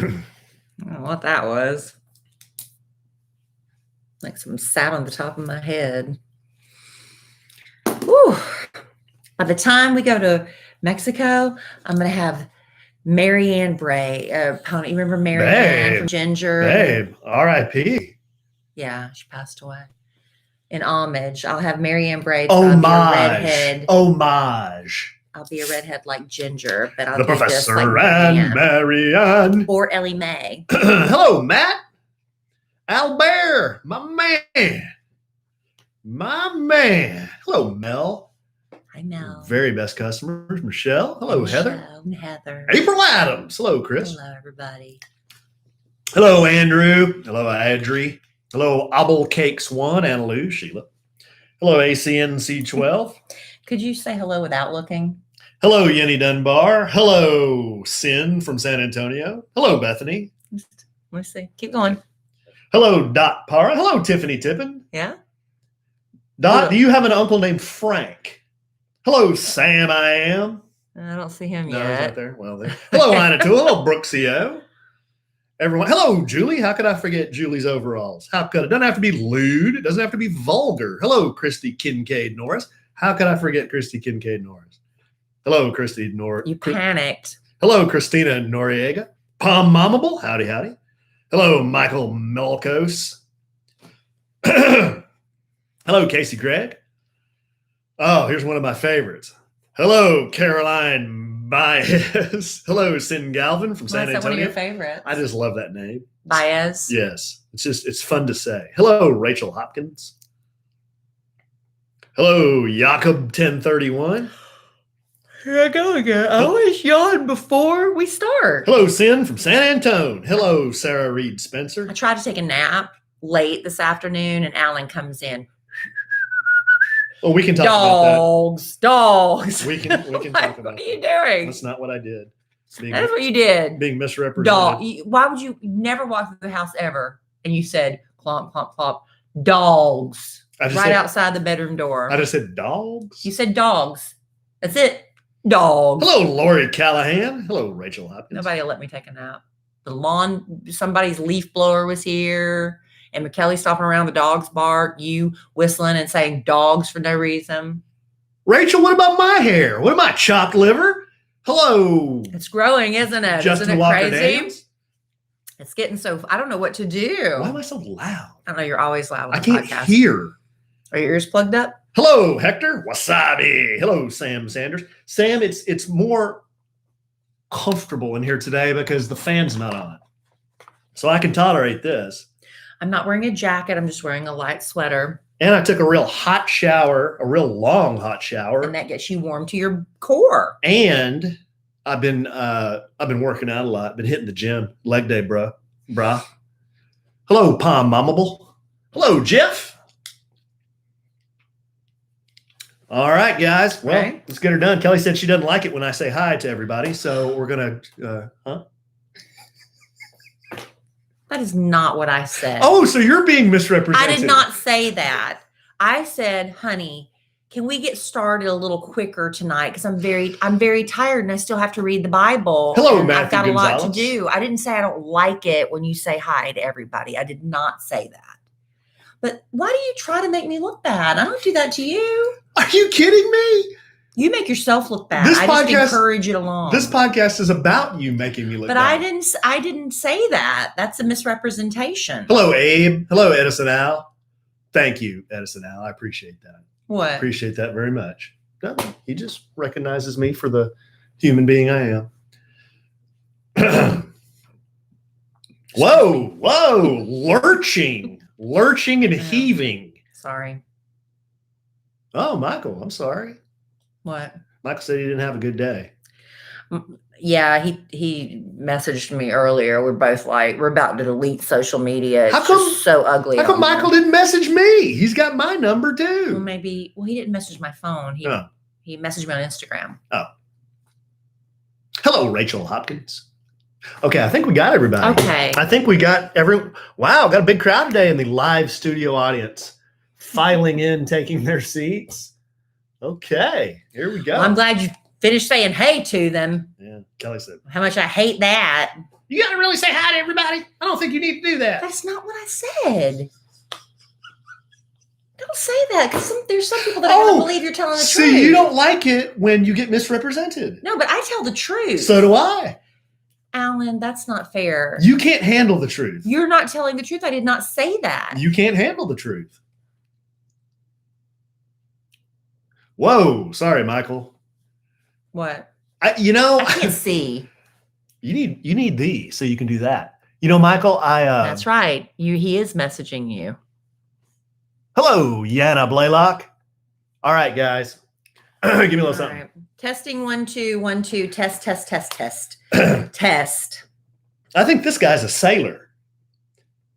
don't know what that was. Like some sat on the top of my head. Whew. By the time we go to Mexico, I'm going to have Marianne Bray, pony. You remember Marianne from Ginger? Babe, R.I.P. Yeah, she passed away. In homage, I'll have Marianne Bray. Homage. I'll be a redhead like Ginger, but I'll the do Professor this like and Marianne. or Ellie Mae. Hello, Matt. Albert, my man. Hello, Mel. Hi, Mel. Very best customers. Michelle. Hello, Heather. And Heather. April Adams. Hello, Chris. Hello, everybody. Hello, Andrew. Hello, Adri. Hello, Obble Cakes 1, Anna Lou, Sheila. Hello, ACNC12. Could you say hello without looking? Hello, Yenny Dunbar. Hello, Sin from San Antonio. Hello, Bethany. Let me see. Keep going. Hello, Dot Para. Hello, Tiffany Tippin. Yeah? Dot, do you have an uncle named Frank? Hello, Sam I Am. I don't see him No, yet. he's not there. Well, there. Hello, Ina Tool. Hello, Brooksio. Everyone. Hello, Julie. How could I forget Julie's overalls? How could it? Doesn't have to be lewd. It doesn't have to be vulgar. Hello, Christy Kincaid Norris. How could I forget Christy Kincaid Norris? Hello, Christy Norris. You panicked. Hello, Christina Noriega. Palm Mommable. Howdy, howdy. Hello, Michael Melkos. Hello, Casey Gregg. Oh, here's one of my favorites. Hello, Caroline Baez. Hello, Sin Galvin from San Antonio. Is that one of your favorites? I just love that name. Baez? Yes. It's fun to say. Hello, Rachel Hopkins. Hello, Jacob 1031. Here I go again. I always yawn before we start. Hello, Sin from San Antone. Hello, Sarah Reed Spencer. I tried to take a nap late this afternoon, and Alan comes in. Oh, we can talk about that. Dogs. We can talk about that. What are you doing? That's not what I did. That's what you did. Being misrepresented. Dog. Why would you never walk through the house ever? And you said, plomp, plomp, plomp. Dogs. Right outside the bedroom door. I just said dogs? You said dogs. That's it. Dogs. Hello, Lori Callahan. Hello, Rachel Hopkins. Nobody will let me take a nap. The lawn, somebody's leaf blower was here. And Kellie stopping around, the dogs bark, you whistling and saying dogs for no reason. Rachel, what about my hair? What about chopped liver? Hello. It's growing, isn't it? Justin isn't it Walker crazy? Daniels? It's getting so, I don't know what to do. Why am I so loud? I don't know, you're always loud on the I can't podcast. hear. Are your ears plugged up? Hello, Hector. Wasabi. Hello, Sam Sanders. Sam, it's more comfortable in here today because the fan's not on. So I can tolerate this. I'm not wearing a jacket. I'm just wearing a light sweater. And I took a real hot shower, a real long hot shower. And that gets you warm to your core. And I've been working out a lot. Been hitting the gym. Leg day, brah. Hello, Palm Mommable. Hello, Jeff. All right, guys. Well, okay. Let's get her done. Kellie said she doesn't like it when I say hi to everybody. So we're going to, That is not what I said. Oh, so you're being misrepresented. I did not say that. I said, honey, can we get started a little quicker tonight? Because I'm very tired and I still have to read the Bible. Hello, and Matthew I've got Gonzalez. a lot to do. I didn't say I don't like it when you say hi to everybody. I did not say that. But why do you try to make me look bad? I don't do that to you. Are you kidding me? You make yourself look bad. This I podcast, just encourage it along. This podcast is about you making me look bad. But I didn't say that. That's a misrepresentation. Hello, Abe. Hello, Edison Al. Thank you, Edison Al. I appreciate that. What? Appreciate that very much. No, he just recognizes me for the human being I am. Whoa, lurching and heaving. Sorry. Oh, Michael, I'm sorry. What? Michael said he didn't have a good day. Yeah, he messaged me earlier. We're both like, we're about to delete social media. It's just so ugly. How come Michael didn't message me? He's got my number too. Well, he didn't message my phone. He messaged me on Instagram. Oh. Hello, Rachel Hopkins. Okay, I think we got everybody. Okay. I think we got wow, got a big crowd today in the live studio audience. Filing in, taking their seats. Okay, here we go. Well, I'm glad you finished saying hey to them. Yeah, Kellie said. How much I hate that. You got to really say hi to everybody. I don't think you need to do that. That's not what I said. Don't say that, because there's some people that don't believe you're telling the truth. See, you don't like it when you get misrepresented. No, but I tell the truth. So do I. Alan, that's not fair. You can't handle the truth. You're not telling the truth. I did not say that. You can't handle the truth. Whoa, sorry, Michael. What? I can't see. You need these so you can do that. Michael, That's right. He is messaging you. Hello, Yana Blaylock. All right, guys. Give me a little something. Right. Testing 1 2 1 2. Test. Test. I think this guy's a sailor.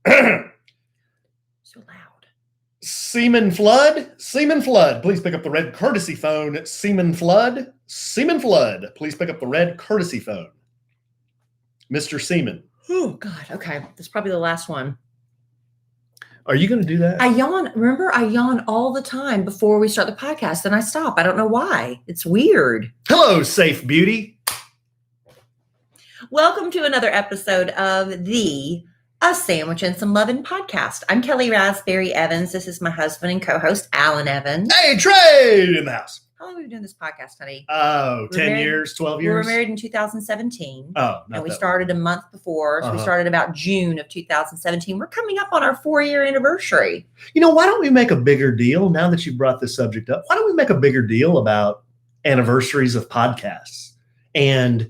So loud. Seaman Flood. Please pick up the red courtesy phone. Seaman Flood. Please pick up the red courtesy phone. Mr. Seaman. Oh, God. Okay. That's probably the last one. Are you going to do that? I yawn. Remember, I yawn all the time before we start the podcast, and I stop. I don't know why. It's weird. Hello, Safe Beauty. Welcome to another episode of the A Sandwich and Some Lovin' podcast. I'm Kellie Rasberry Evans. This is my husband and co-host, Alan Evans. Hey, Trey in the house. How long have we been doing this podcast, honey? Oh, 10 years, 12 years? We were married in 2017. Oh, and we started a month before. So we started about June of 2017. We're coming up on our 4-year anniversary. Why don't we make a bigger deal now that you brought this subject up? Why don't we make a bigger deal about anniversaries of podcasts and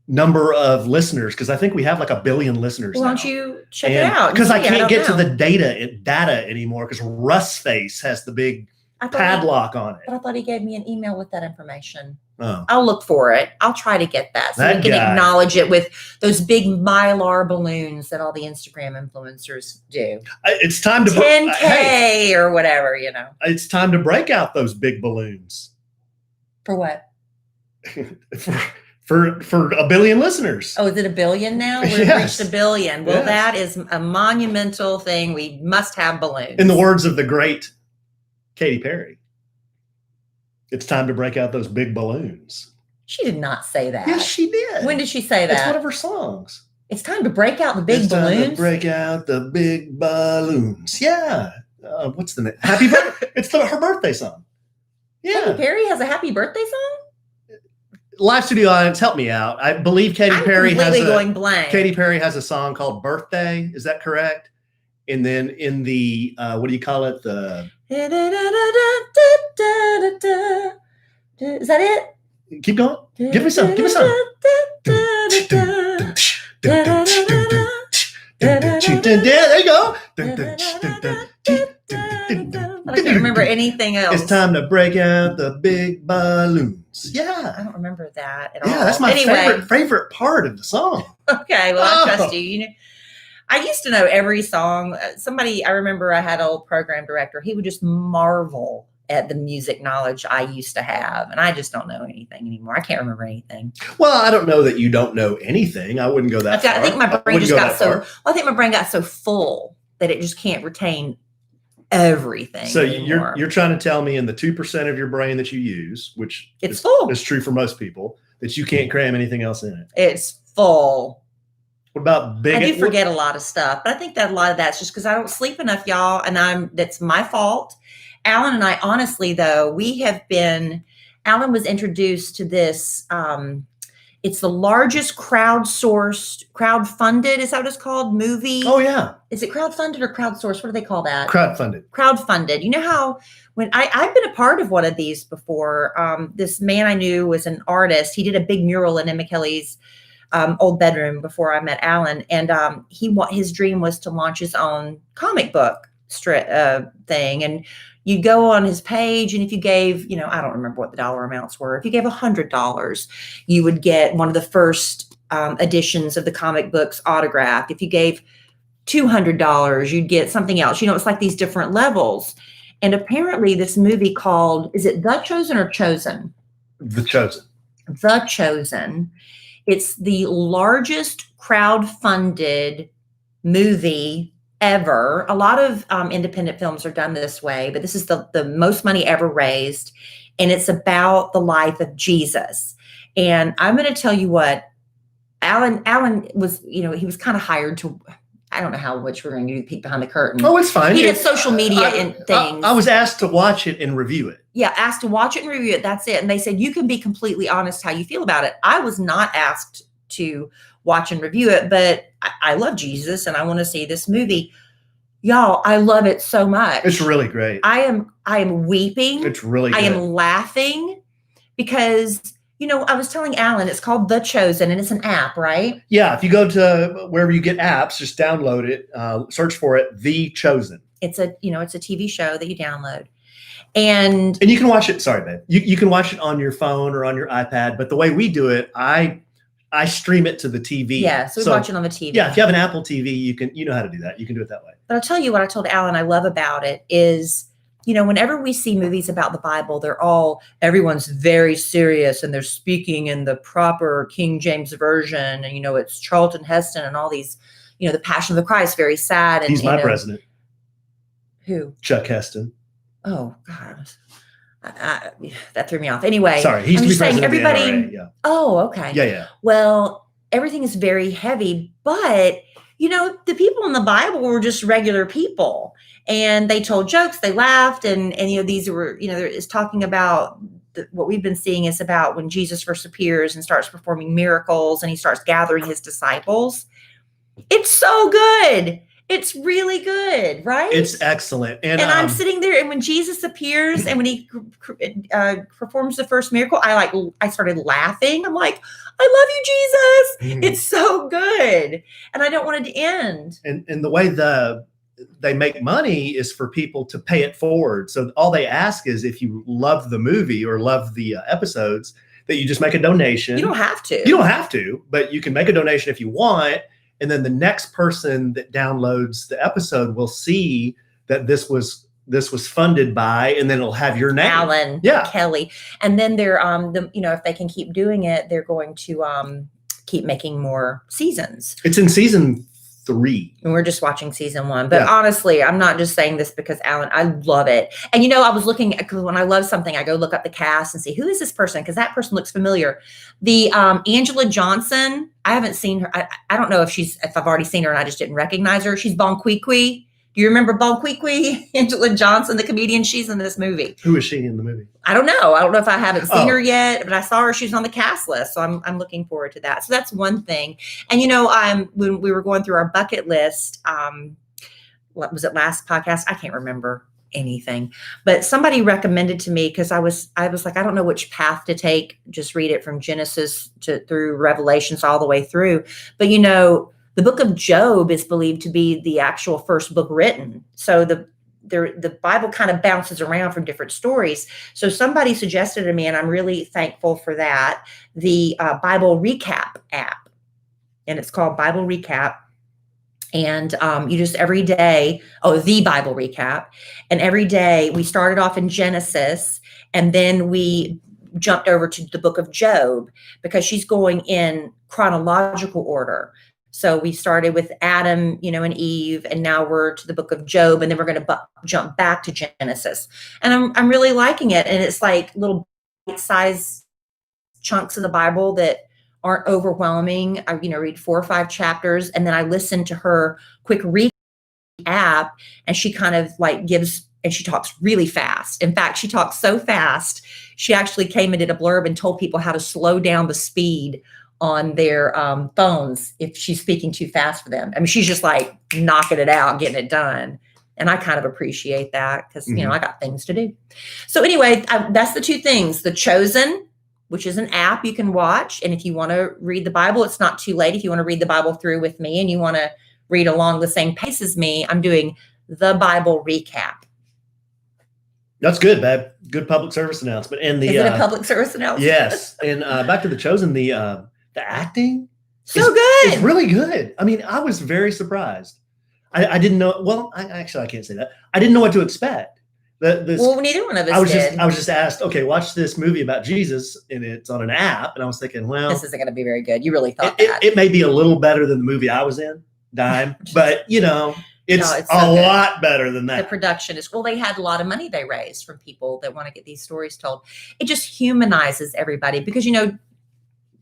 number of listeners? Because I think we have like 1 billion listeners. Why don't you check it out? Because I can't get to the data anymore because Russ Face has the big padlock on it. But I thought he gave me an email with that information. Oh. I'll look for it. I'll try to get that so we can acknowledge it with those big Mylar balloons that all the Instagram influencers do. It's time to 10K or whatever, It's time to break out those big balloons. For what? for 1 billion listeners. Oh, is it 1 billion now? We've reached 1 billion. Well, that is a monumental thing. We must have balloons. In the words of the great Katy Perry, it's time to break out those big balloons. She did not say that. Yes, she did. When did she say that? It's one of her songs. It's time to break out the big balloons. Time to break out the big balloons. Yeah. What's the name? Happy birthday. It's her birthday song. Yeah. Katy Perry has a happy birthday song? Live studio audience, help me out. I believe Katy Perry has a song called Birthday. Is that correct? And then in the what do you call it? The is that it? Keep going. Give me some. There you go. I can't remember anything else. It's time to break out the big balloons. Yeah. I don't remember that at all. Yeah, that's my favorite part of the song. Okay, well, I trust you. I used to know every song. I remember I had an old program director. He would just marvel at the music knowledge I used to have. And I just don't know anything anymore. I can't remember anything. Well, I don't know that you don't know anything. I wouldn't go that far. I think my brain got so full that it just can't retain everything. So anymore. you're trying to tell me in the 2% of your brain that you use, which full. Is true for most people, that you can't cram anything else in it. It's full. What about big? I do forget a lot of stuff, but I think that a lot of that's just because I don't sleep enough, y'all, and that's my fault. Alan and I, honestly, though, Alan was introduced to this. It's the largest crowdfunded, is that what it's called? Movie. Oh, yeah. Is it crowdfunded or crowdsourced? What do they call that? Crowdfunded. You know how when I've been a part of one of these before. This man I knew was an artist. He did a big mural in Emma Kellie's old bedroom before I met Alan. And his dream was to launch his own comic book thing. And you go on his page, and if you gave, I don't remember what the dollar amounts were. If you gave $100, you would get one of the first editions of the comic books autographed. If you gave $200, you'd get something else. It's like these different levels. And apparently this movie called, is it The Chosen or Chosen? The Chosen. The Chosen. It's the largest crowd-funded movie ever. A lot of independent films are done this way, but this is the most money ever raised, and it's about the life of Jesus. And I'm going to tell you what, Alan was, he was kind of hired to, I don't know how much we're going to do the peek behind the curtain. Oh, it's fine. He did social media and things. I was asked to watch it and review it. Yeah, asked to watch it and review it. That's it. And they said, you can be completely honest how you feel about it. I was not asked to watch and review it, but I love Jesus and I want to see this movie. Y'all, I love it so much. It's really great. I am weeping. It's really good. I am laughing because, I was telling Alan, it's called The Chosen and it's an app, right? Yeah. If you go to wherever you get apps, just download it, search for it, The Chosen. It's a TV show that you download. And you can watch it. Sorry, babe. You can watch it on your phone or on your iPad. But the way we do it, I stream it to the TV. Yeah, so we watch it on the TV. Yeah, if you have an Apple TV, you know how to do that. You can do it that way. But I'll tell you what I told Alan I love about it is, whenever we see movies about the Bible, everyone's very serious and they're speaking in the proper King James version. And, it's Charlton Heston and all these, the Passion of the Christ, very sad. And he's my president. Who? Chuck Heston. Oh, God. That threw me off. Anyway, sorry, he's saying everybody. NRA, yeah. Oh, okay. Yeah. Well, everything is very heavy, but the people in the Bible were just regular people, and they told jokes, they laughed, and these were it's talking about what we've been seeing is about when Jesus first appears and starts performing miracles, and he starts gathering his disciples. It's so good. It's really good, right? It's excellent. And I'm sitting there, and when Jesus appears and when he performs the first miracle, I started laughing. I'm like, I love you, Jesus. It's so good. And I don't want it to end. And the way they make money is for people to pay it forward. So all they ask is if you love the movie or love the episodes, that you just make a donation. You don't have to. You don't have to, but you can make a donation if you want. And then the next person that downloads the episode will see that this was funded by, and then it'll have your name, Alan, Kellie, and then they're if they can keep doing it, they're going to keep making more seasons. It's in season 3, and we're just watching season 1. But honestly, I'm not just saying this because Alan, I love it. And I was looking because when I love something, I go look up the cast and see who is this person because that person looks familiar. The Angela Johnson. I haven't seen her. I don't know if I've already seen her and I just didn't recognize her. She's Bon Qui. Do you remember Bon Qui? Angela Johnson, the comedian. She's in this movie. Who is she in the movie? I don't know. I don't know if I haven't seen her yet, but I saw her. She's on the cast list. So I'm looking forward to that. So that's one thing. And, when we were going through our bucket list, what was it, last podcast? I can't remember anything, but somebody recommended to me because I was like, I don't know which path to take. Just read it from Genesis through Revelations all the way through. But the book of Job is believed to be the actual first book written. So the Bible kind of bounces around from different stories. So somebody suggested to me, and I'm really thankful for that, the Bible Recap app, and it's called Bible Recap. And you just every day, the Bible Recap. And every day we started off in Genesis, and then we jumped over to the book of Job because she's going in chronological order. So we started with Adam, and Eve, and now we're to the book of Job, and then we're going to jump back to Genesis. And I'm really liking it. And it's like little bite-sized chunks of the Bible that aren't overwhelming. I, read 4 or 5 chapters, and then I listen to her quick recap app, and she kind of gives, and she talks really fast. In fact, she talks so fast, she actually came and did a blurb and told people how to slow down the speed on their phones if she's speaking too fast for them. I mean, she's just knocking it out, getting it done. And I kind of appreciate that because, I got things to do. So anyway, that's the 2 things. The Chosen, which is an app you can watch. And if you want to read the Bible, it's not too late. If you want to read the Bible through with me and you want to read along the same pace as me, I'm doing the Bible Recap. That's good, babe. Good public service announcement. And is it a public service announcement? Yes. And back to The Chosen, the acting so good. It's really good. I mean, I was very surprised. I didn't know. Well, I can't say that. I didn't know what to expect. Well, neither one of us did. I was just asked, okay, watch this movie about Jesus, and it's on an app. And I was thinking, well, this isn't going to be very good. You really thought that. It may be a little better than the movie I was in, Dime, but it's a lot better than that. The production is, they had a lot of money they raised from people that want to get these stories told. It just humanizes everybody because,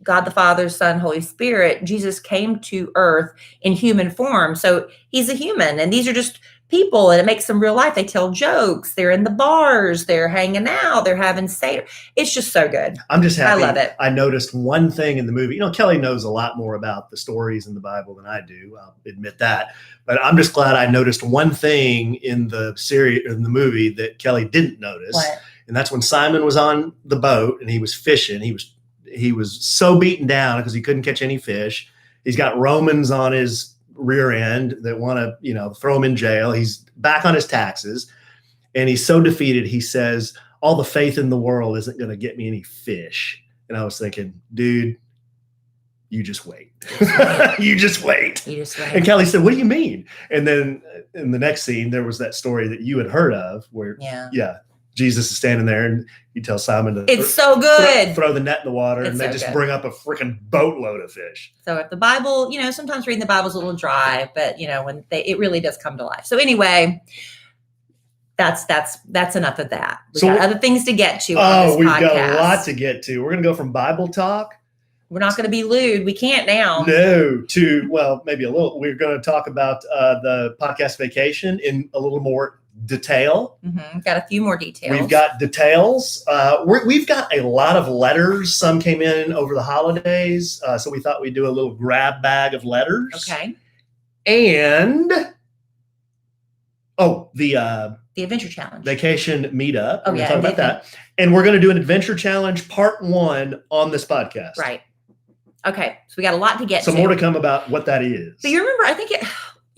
God the Father, Son, Holy Spirit, Jesus came to earth in human form. So he's a human, and these are just people, and it makes them real life. They tell jokes. They're in the bars. They're hanging out. They're having Seder. It's just so good. I'm just happy. I love it. I noticed one thing in the movie. Kellie knows a lot more about the stories in the Bible than I do. I'll admit that. But I'm just glad I noticed one thing in the series, in the movie, that Kellie didn't notice. What? And that's when Simon was on the boat and he was fishing. He was so beaten down because he couldn't catch any fish. He's got Romans on his rear end that want to, throw him in jail. He's back on his taxes, and he's so defeated. He says, all the faith in the world isn't going to get me any fish. And I was thinking, dude, you just wait. You just wait. You just wait. And Kellie said, what do you mean? And then in the next scene, there was that story that you had heard of where, Jesus is standing there and he tells Simon to it's so good. Throw the net in the water, It's and they so just good. bring up a freaking boatload of fish. So if the Bible, sometimes reading the Bible is a little dry, but when it really does come to life. So anyway, that's enough of that. We got other things to get to. On this we've podcast. got a lot to get to. We're going to go from Bible talk. We're not going to be lewd. We can't now. No, maybe a little. We're going to talk about the podcast vacation in a little more detail. Mm-hmm. Got a few more details. We've got details. We've got a lot of letters. Some came in over the holidays, so we thought we'd do a little grab bag of letters. Okay. And the Adventure Challenge. Vacation meetup. Oh, we're yeah. going to talk about that. And we're going to do an Adventure Challenge Part 1 on this podcast. Right. Okay. So we got a lot to get to. Some more to come about what that is. But you remember, I think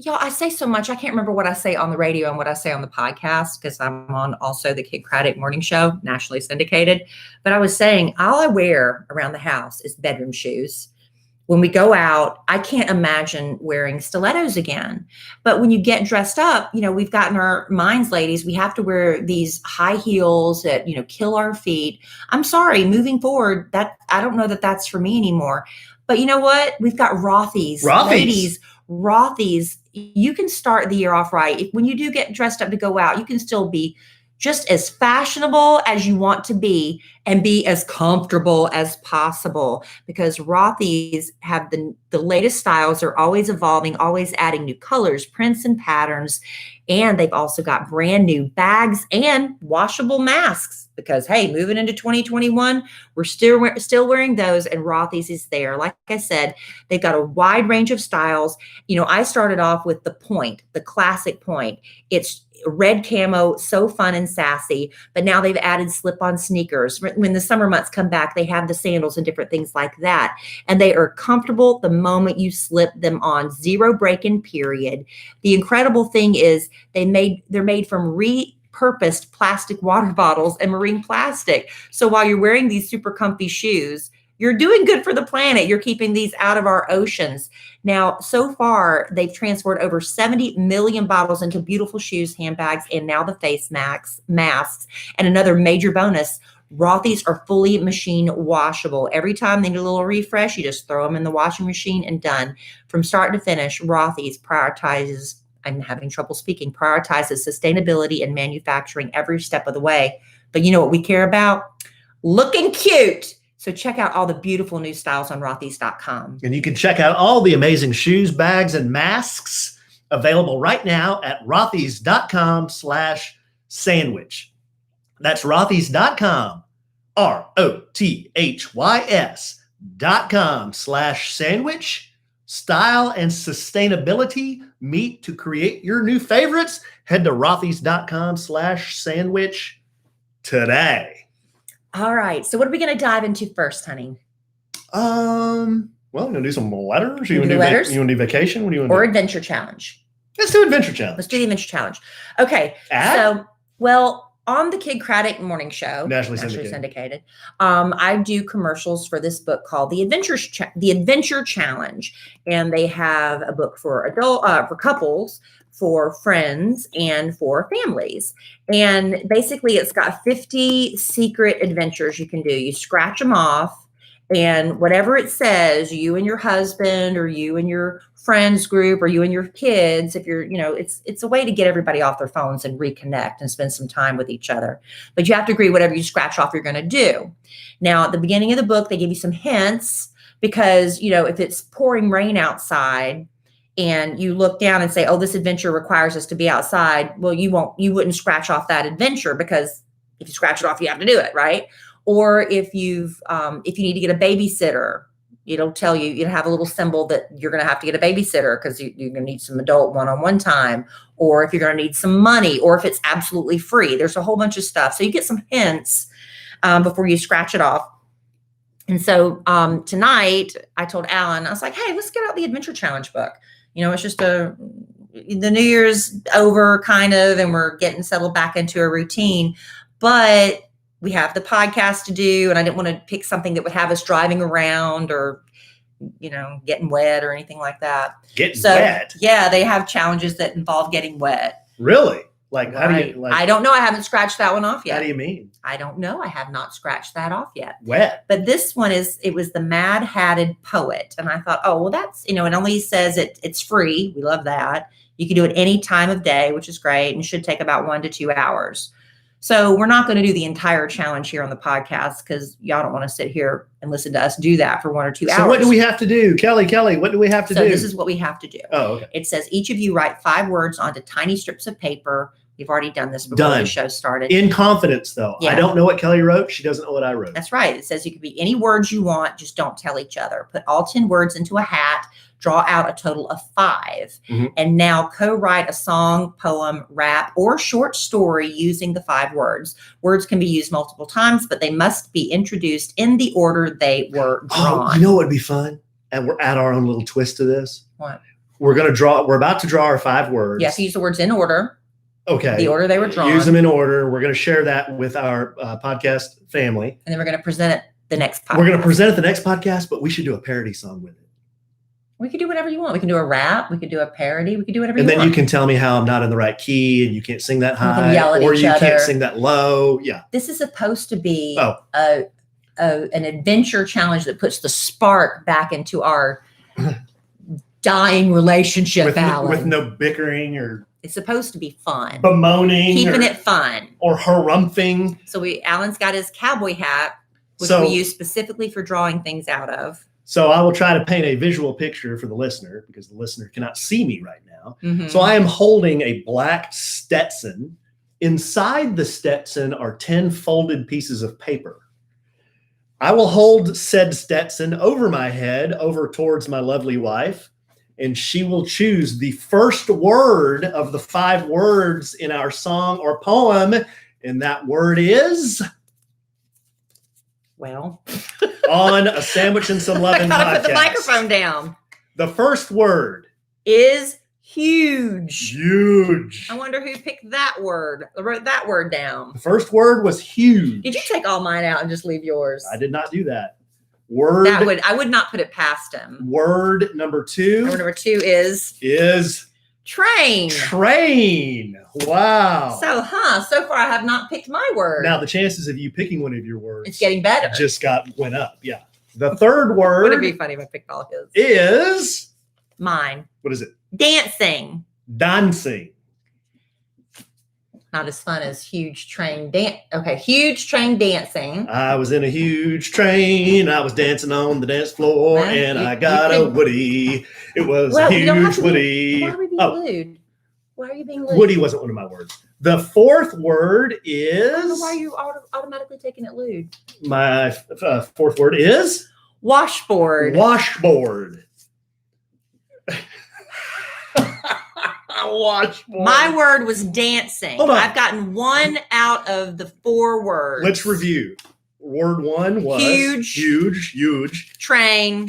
I say so much. I can't remember what I say on the radio and what I say on the podcast because I'm on also the Kid Craddock morning show, nationally syndicated. But I was saying all I wear around the house is bedroom shoes. When we go out, I can't imagine wearing stilettos again. But when you get dressed up, we've gotten our minds, ladies, we have to wear these high heels that, kill our feet. I'm sorry, moving forward, that I don't know that that's for me anymore. But you know what? We've got Rothys. Ladies, Rothys. You can start the year off right. When you do get dressed up to go out, you can still be just as fashionable as you want to be and be as comfortable as possible because Rothys have the latest styles. They're always evolving, always adding new colors, prints, and patterns. And they've also got brand new bags and washable masks because, hey, moving into 2021, we're still wearing those, and Rothys is there. Like I said, they've got a wide range of styles. I started off with the point, the classic point. It's red camo, so fun and sassy, but now they've added slip-on sneakers. When the summer months come back, they have the sandals and different things like that. And they are comfortable the moment you slip them on, zero break-in period. The incredible thing is they're made from repurposed plastic water bottles and marine plastic. So while you're wearing these super comfy shoes, you're doing good for the planet. You're keeping these out of our oceans. Now, so far, they've transferred over 70 million bottles into beautiful shoes, handbags, and now the face masks. And another major bonus, Rothys are fully machine washable. Every time they need a little refresh, you just throw them in the washing machine and done. From start to finish, Rothys prioritizes sustainability and manufacturing every step of the way. But you know what we care about? Looking cute. So check out all the beautiful new styles on Rothys.com. And you can check out all the amazing shoes, bags, and masks available right now at Rothys.com/sandwich. That's Rothys.com, ROTHYS.com/sandwich. Style and sustainability meet to create your new favorites. Head to Rothys.com/sandwich today. All right. So what are we going to dive into first, honey? Well, we're going to do some letters. You want do letters? You want to do vacation? What do you want to Or do? Adventure Challenge. Let's do Adventure Challenge. Let's do the Adventure Challenge. Okay. On the Kid Craddock morning show, Nationally syndicated. I do commercials for this book called The Adventure Challenge. And they have a book for for couples, for friends, and for families. And basically it's got 50 secret adventures you can do. You scratch them off, and whatever it says, you and your husband, or you and your friends group, or you and your kids, if you're, it's a way to get everybody off their phones and reconnect and spend some time with each other. But you have to agree whatever you scratch off you're going to do. Now, at the beginning of the book, they give you some hints because, if it's pouring rain outside and you look down and say, oh, this adventure requires us to be outside. Well, you wouldn't scratch off that adventure, because if you scratch it off, you have to do it. Right. Or if you need to get a babysitter, it'll tell you, you have a little symbol that you're going to have to get a babysitter because you're going to need some adult one-on-one time, or if you're going to need some money, or if it's absolutely free. There's a whole bunch of stuff. So you get some hints before you scratch it off. And so tonight I told Alan, I was like, hey, let's get out the Adventure Challenge book. It's just the New Year's over kind of, and we're getting settled back into a routine, but we have the podcast to do, and I didn't want to pick something that would have us driving around or, getting wet or anything like that. Getting wet? Yeah, they have challenges that involve getting wet. Really? Like, right. How do you, I don't know. I haven't scratched that one off yet. How do you mean? I don't know. I have not scratched that off yet. Wet. But this one it was the Mad Hatted Poet. And I thought, oh, well, that's, it only says it's free. We love that. You can do it any time of day, which is great, and should take about 1 to 2 hours. So we're not going to do the entire challenge here on the podcast, because y'all don't want to sit here and listen to us do that for 1 or 2 hours. So what do we have to do? Kellie, what do we have to do? So this is what we have to do. Oh, okay. It says each of you write 5 words onto tiny strips of paper. We've already done this before the show started. In confidence, though. Yeah. I don't know what Kellie wrote. She doesn't know what I wrote. That's right. It says you can be any words you want. Just don't tell each other. Put all 10 words into a hat. Draw out a total of 5. Mm-hmm. And now co-write a song, poem, rap, or short story using the 5 words. Words can be used multiple times, but they must be introduced in the order they were drawn. Oh, you know what would be fun? And we're add our own little twist to this. What? We're about to draw our 5 words. Yes, use the words in order. Okay. The order they were drawn. Use them in order. We're going to share that with our podcast family. And then we're going to present it the next podcast. We're going to present it the next podcast, but we should do a parody song with it. We could do whatever you want. We can do a rap. We could do a parody. We could do whatever you want. And then you can tell me how I'm not in the right key and you can't sing that high. Yell at or each you other. Can't sing that low. Yeah. This is supposed to be an adventure challenge that puts the spark back into our dying relationship, Alan. With no bickering or... It's supposed to be fun. Bemoaning. Keeping it fun. Or harumphing. So Alan's got his cowboy hat, which we use specifically for drawing things out of. So I will try to paint a visual picture for the listener, because the listener cannot see me right now. Mm-hmm. So I am holding a black Stetson. Inside the Stetson are 10 folded pieces of paper. I will hold said Stetson over my head, over towards my lovely wife, and she will choose the first word of the 5 words in our song or poem. And that word is... Well... on a Sandwich and Some Lovin' podcast. I gotta put the microphone down. The first word is huge. Huge. I wonder who picked that word. I wrote that word down. The first word was huge. Did you take all mine out and just leave yours? I did not do that. Word. I would not put it past him. Word number 2. Word number 2 is train. Train. Wow. So far I have not picked my word. Now the chances of you picking one of your words, it's getting better. Just went up. Yeah. The third word. Would it be funny if I picked all his? Is mine. What is it? Dancing. Dancing. Not as fun as huge train dance. Okay, huge train dancing. I was in a huge train. I was dancing on the dance floor, and I got a Woody. It was a huge Woody. Why are we being lewd? Why are you being lewd? Woody wasn't one of my words. The fourth word is... I don't know why are you automatically taking it lewd. My fourth word is... washboard. Washboard. Washboard. My word was dancing. Hold on. I've gotten 1 out of the 4 words. Let's review. Word 1 was... Huge. Train.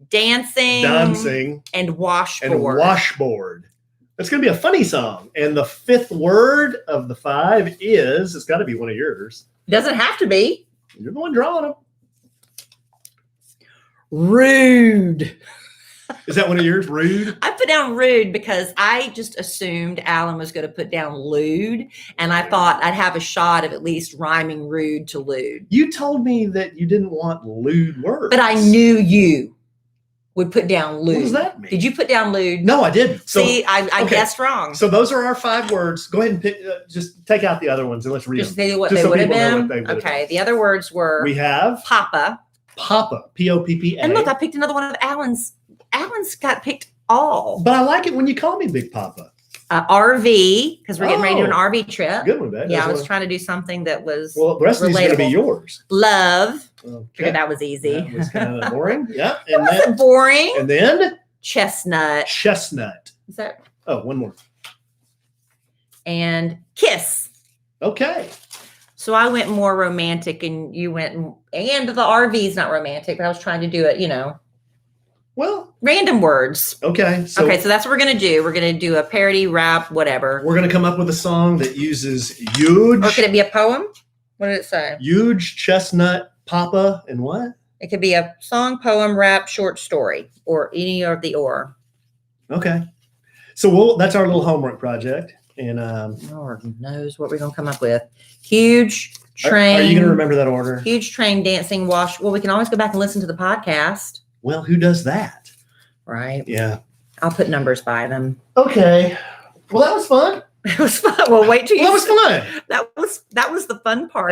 Dancing. And washboard. That's going to be a funny song. And the 5th word of the 5 is... It's got to be one of yours. Doesn't have to be. You're the one drawing them. Rude. Is that one of yours? Rude? I put down rude because I just assumed Alan was going to put down lewd. And I thought I'd have a shot of at least rhyming rude to lewd. You told me that you didn't want lewd words. But I knew you would put down lewd. What does that mean? Did you put down lewd? No, I didn't. So, see, I guessed wrong. So those are our 5 words. Go ahead and pick, just take out the other ones and let's read just them. Say what just they so would have people know been. what they would have Okay. been. The other words were we have Papa. Poppa, Poppa. And look, I picked another one of Alan's. Alan's got picked all. But I like it when you call me Big Papa. RV, because we're getting ready to do an RV trip. Good one, babe. Yeah, I was trying to do something that was well, the rest of these are going to be yours. Love. Okay. Figured that was easy. That was kind of boring. Yeah. It wasn't boring. And then? Chestnut. Is that? Oh, one more. And kiss. Okay. So I went more romantic and you went, and the RV is not romantic, but I was trying to do it, Well, random words. Okay. So that's what we're going to do. We're going to do a parody, rap, whatever. We're going to come up with a song that uses huge. Or could it be a poem? What did it say? Huge chestnut Papa and what? It could be a song, poem, rap, short story, or any of the or. Okay. So that's our little homework project. And Lord knows what we're going to come up with. Huge train. Are you going to remember that order? Huge train dancing wash. Well, we can always go back and listen to the podcast. Well, who does that? Right. Yeah. I'll put numbers by them. Okay. Well, that was fun. It was fun. Well, wait till you. That was fun. That was the fun part.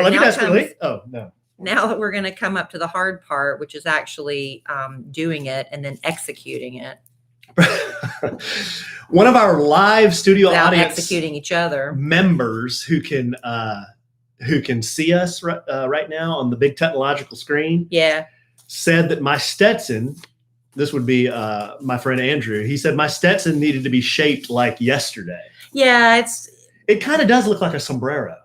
Oh, no. Now that we're going to come up to the hard part, which is actually doing it and then executing it. One of our live studio Without audience executing each other members who can see us right now on the big technological screen. Yeah. Said that my Stetson, this would be my friend Andrew. He said my Stetson needed to be shaped like yesterday. Yeah, it kind of does look like a sombrero.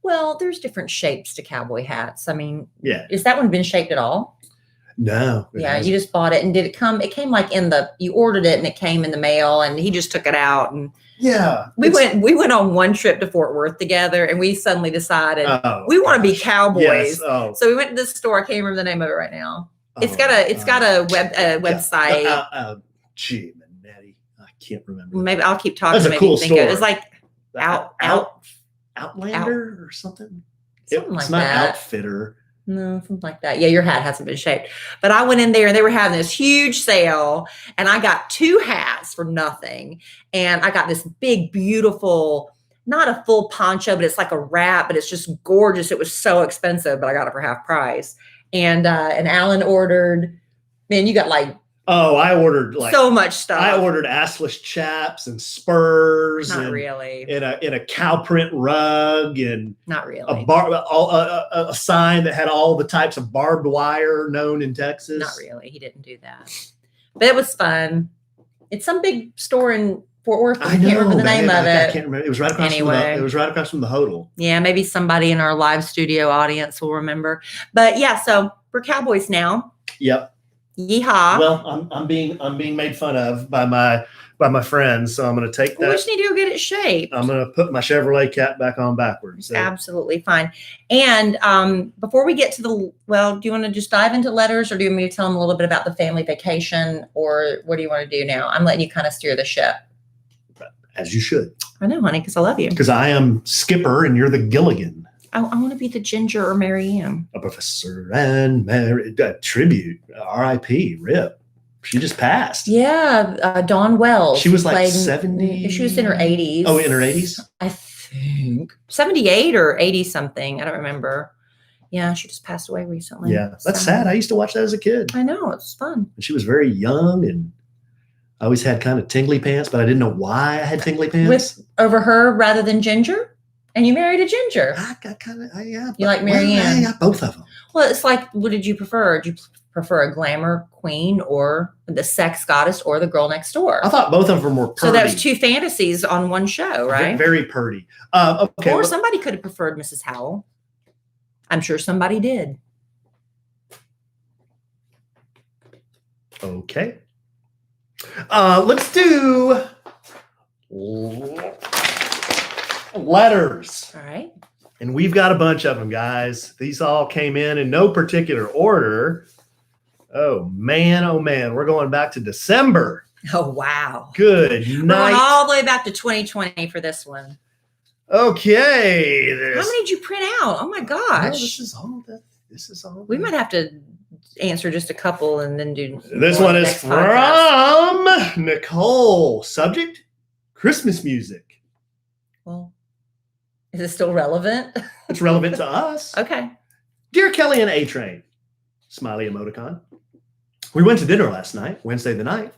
Well, there's different shapes to cowboy hats. I mean, yeah. Is that one been shaped at all? No. Yeah, you just bought it, and did it come? It came like you ordered it, and it came in the mail, and he just took it out, and yeah, we went on one trip to Fort Worth together, and we suddenly decided we want to be cowboys. Yes. Oh. So we went to this store. I can't remember the name of it right now. It's got a website. Gee, Maddie, I can't remember. Maybe I'll keep talking. That's a cool store. It's like Outlander or something. Something like it's not that. Outfitter. No, something like that. Yeah, your hat hasn't been shaped. But I went in there and they were having this huge sale, and I got 2 hats for nothing. And I got this big, beautiful, not a full poncho, but it's like a wrap, but it's just gorgeous. It was so expensive, but I got it for half price. And Alan ordered, man, you got like I ordered so much stuff. I ordered assless chaps and spurs. Not and really. In a cow print rug and not really a sign that had all the types of barbed wire known in Texas. Not really. He didn't do that. But it was fun. It's some big store in Fort Worth. I can't remember the name of it. I can't remember. It was right across from the hotel. Yeah, maybe somebody in our live studio audience will remember. But yeah, so we're cowboys now. Yep. Yeehaw. Well, I'm being made fun of by my friends, so I'm going to take that. We just need to go get it shaped. I'm going to put my Chevrolet cap back on backwards. So. Absolutely fine. And before we get to do you want to just dive into letters, or do you want me to tell them a little bit about the family vacation, or what do you want to do now? I'm letting you kind of steer the ship. As you should. I know, honey, because I love you. Because I am Skipper and you're the Gilligan. I want to be the Ginger or Mary Ann. A Professor and Mary, tribute, R.I.P., RIP. She just passed. Yeah, Dawn Wells. She was like 70. She was in her 80s. Oh, in her 80s? I think 78 or 80 something. I don't remember. Yeah, she just passed away recently. Yeah, that's sad. I used to watch that as a kid. I know, it's fun. And she was very young, and I always had kind of tingly pants, but I didn't know why I had tingly pants. Over her rather than Ginger? And you married a Ginger. Yeah. You like Mary Ann? I got both of them. Well, it's like, what did you prefer? Did you prefer a glamour queen, or the sex goddess, or the girl next door? I thought both of them were purty. So that's 2 fantasies on one show, right? Very purty. Okay. Or somebody could have preferred Mrs. Howell. I'm sure somebody did. Okay. Let's do letters. All right. And we've got a bunch of them, guys. These all came in no particular order. Oh, man. We're going back to December. Oh, wow. Good night. We're going all the way back to 2020 for this one. Okay. How many did you print out? Oh, my gosh. No, this is all. We might have to answer just a couple and then do. This one is from Nicole. Subject: Christmas music. Well, is it still relevant? It's relevant to us. Okay. Dear Kellie and A-Train, Smiley emoticon. We went to dinner last night, Wednesday the 9th.